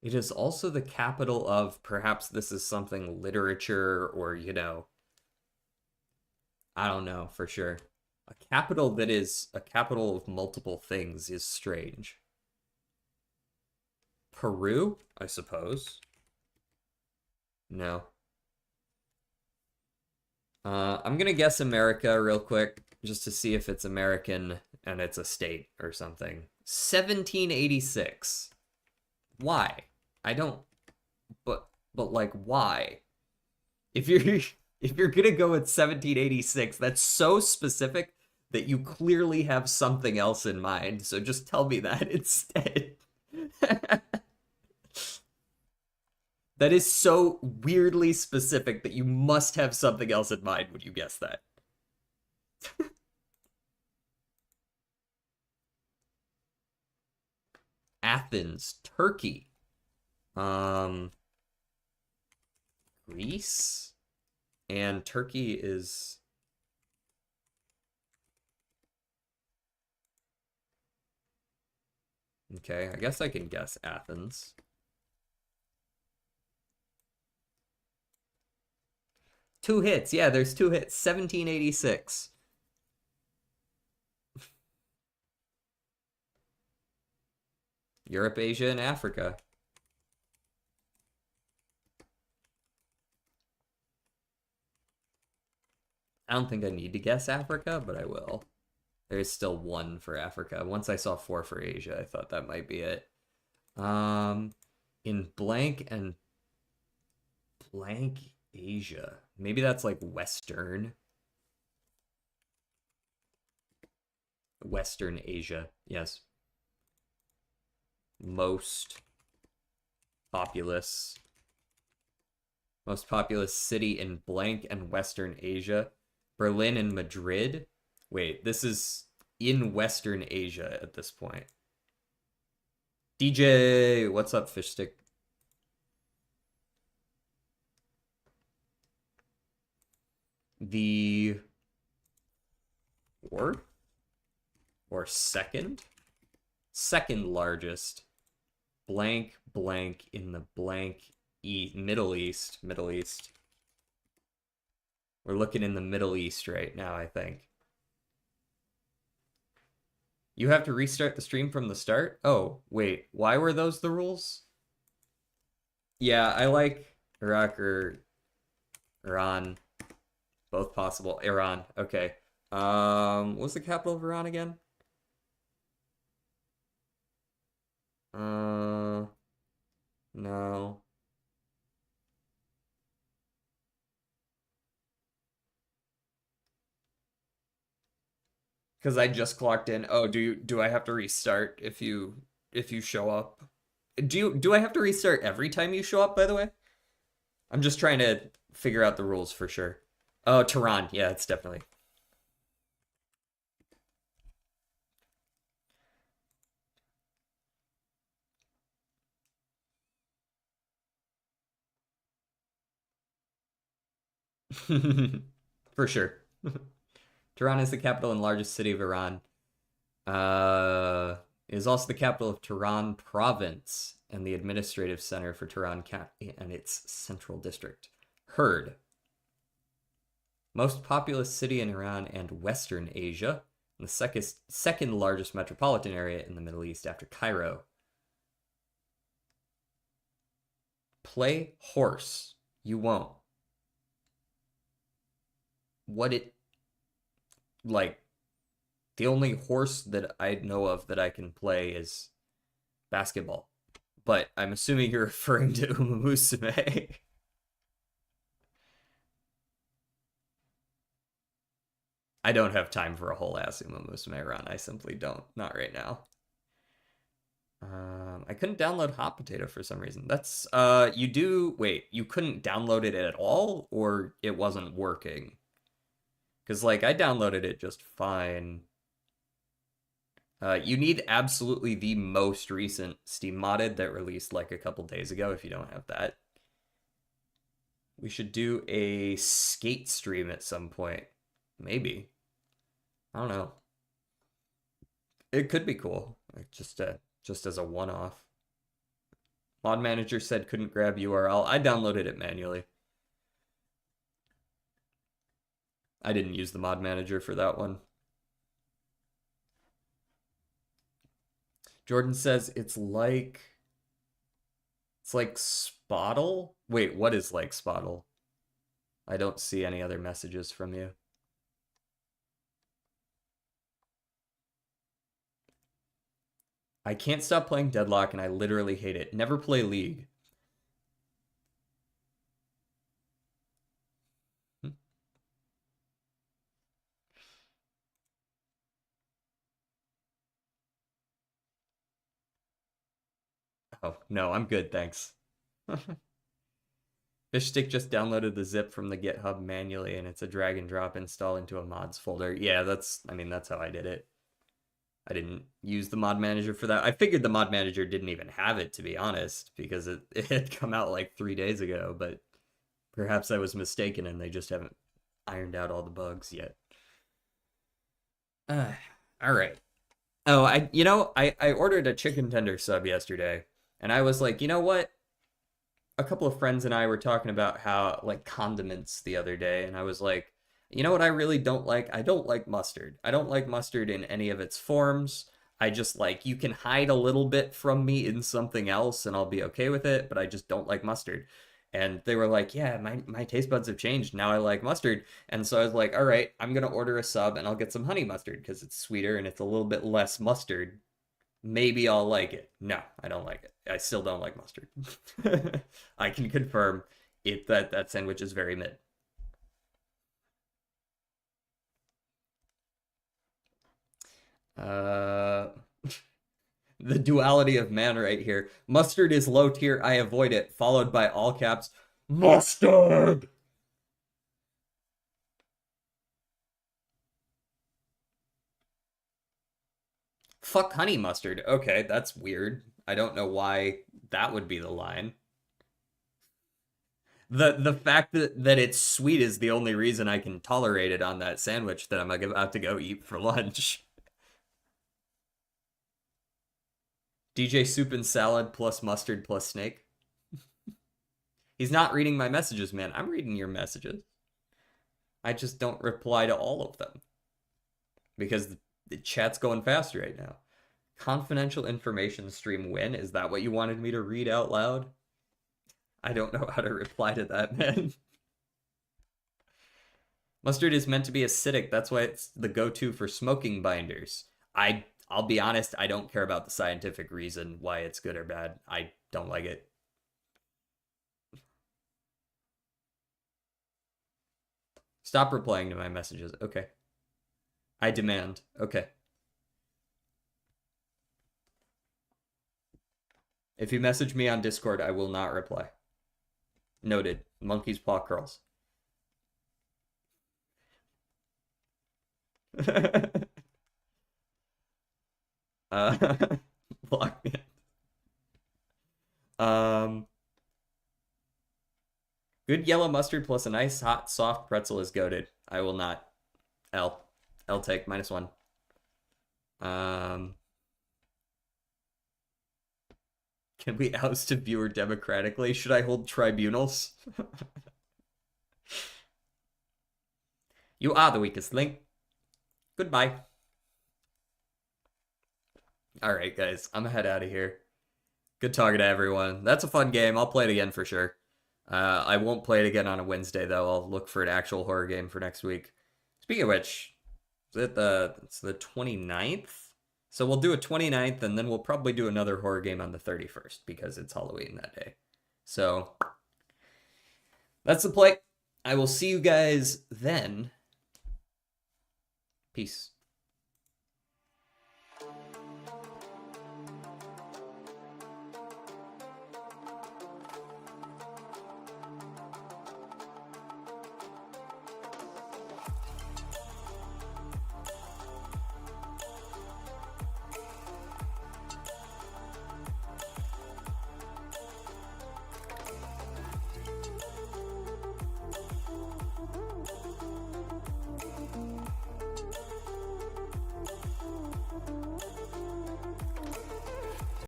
It is also the capital of, perhaps this is something literature or, you know, I don't know for sure. A capital that is a capital of multiple things is strange. Peru, I suppose. No. I'm gonna guess America real quick, just to see if it's American and it's a state or something. 1786. Why? I don't. But like, why? If you're if you're gonna go with 1786, that's so specific that you clearly have something else in mind. So just tell me that instead. That is so weirdly specific that you must have something else in mind when you guess that. Athens, Turkey. Greece? And Turkey is... Okay, I guess I can guess Athens. Two hits. Yeah, there's two hits. 1786. Europe, Asia, and Africa. I don't think I need to guess Africa, but I will. There's still one for Africa. Once I saw four for Asia, I thought that might be it. In blank and blank Asia. Maybe that's like Western. Western Asia, yes. Most populous city in blank and Western Asia. Berlin and Madrid. Wait, this is in Western Asia at this point. DJ, what's up, fish stick? The fourth or second largest blank blank in the blank Middle East. We're looking in the Middle East right now, I think. You have to restart the stream from the start? Oh, wait, why were those the rules? Yeah, I like Iraq or Iran. Both possible. Iran, okay. What's the capital of Iran again? No. Because I just clocked in. Oh, do I have to restart if you show up? Do I have to restart every time you show up, by the way? I'm just trying to figure out the rules for sure. Oh, Tehran. Yeah, it's definitely. For sure. Tehran is the capital and largest city of Iran. It is also the capital of Tehran province and the administrative center for Tehran County and its central district. Heard. Most populous city in Iran and Western Asia, and the second largest metropolitan area in the Middle East after Cairo. Play horse. You won't. Like, the only horse that I know of that I can play is basketball. But I'm assuming you're referring to Uma Musume. I don't have time for a whole ass Uma Musume run. I simply don't. Not right now. I couldn't download Hot Potato for some reason. That's, you couldn't download it at all, or it wasn't working? Because, like, I downloaded it just fine. You need absolutely the most recent Steam modded that released, like, a couple days ago if you don't have that. We should do a skate stream at some point. Maybe. I don't know. It could be cool. Like, just as a one-off. Mod manager said couldn't grab URL. I downloaded it manually. I didn't use the mod manager for that one. Jordan says it's like Spottle. Wait, what is like Spottle? I don't see any other messages from you. I can't stop playing Deadlock and I literally hate it. Never play League. Oh, no, I'm good, thanks. Fishstick just downloaded the zip from the GitHub manually, and it's a drag and drop install into a mods folder. Yeah, that's how I did it. I didn't use the mod manager for that. I figured the mod manager didn't even have it, to be honest, because it had come out like 3 days ago, but perhaps I was mistaken and they just haven't ironed out all the bugs yet. All right. Oh, I ordered a chicken tender sub yesterday, and I was like, you know what? A couple of friends and I were talking about how, like, condiments the other day, and I was like, you know what I really don't like? I don't like mustard. I don't like mustard in any of its forms. I just like, you can hide a little bit from me in something else and I'll be okay with it, but I just don't like mustard. And they were like, yeah, my taste buds have changed. Now I like mustard. And so I was like, all right, I'm going to order a sub and I'll get some honey mustard because it's sweeter and it's a little bit less mustard. Maybe I'll like it. No, I don't like it. I still don't like mustard. I can confirm that sandwich is very mid. The duality of man right here. Mustard is low tier, I avoid it, followed by all caps, mustard! Fuck honey mustard. Okay, that's weird. I don't know why that would be the line. The fact that it's sweet is the only reason I can tolerate it on that sandwich that I'm about to go eat for lunch. DJ soup and salad plus mustard plus snake. He's not reading my messages, man. I'm reading your messages. I just don't reply to all of them. Because the chat's going fast right now. Confidential information stream win? Is that what you wanted me to read out loud? I don't know how to reply to that, man. Mustard is meant to be acidic. That's why it's the go-to for smoking binders. I'll be honest, I don't care about the scientific reason why it's good or bad. I don't like it. Stop replying to my messages. Okay. I demand. Okay. If you message me on Discord, I will not reply. Noted. Monkey's paw curls. Block me. Good yellow mustard plus a nice hot soft pretzel is goated. I will not. L. L take -1. Can we oust a viewer democratically? Should I hold tribunals? You are the weakest link. Goodbye. Alright, guys. I'm gonna head out of here. Good talking to everyone. That's a fun game. I'll play it again for sure. I won't play it again on a Wednesday, though. I'll look for an actual horror game for next week. Speaking of which, it's the 29th? So we'll do a 29th, and then we'll probably do another horror game on the 31st, because it's Halloween that day. So, that's the play. I will see you guys then. Peace.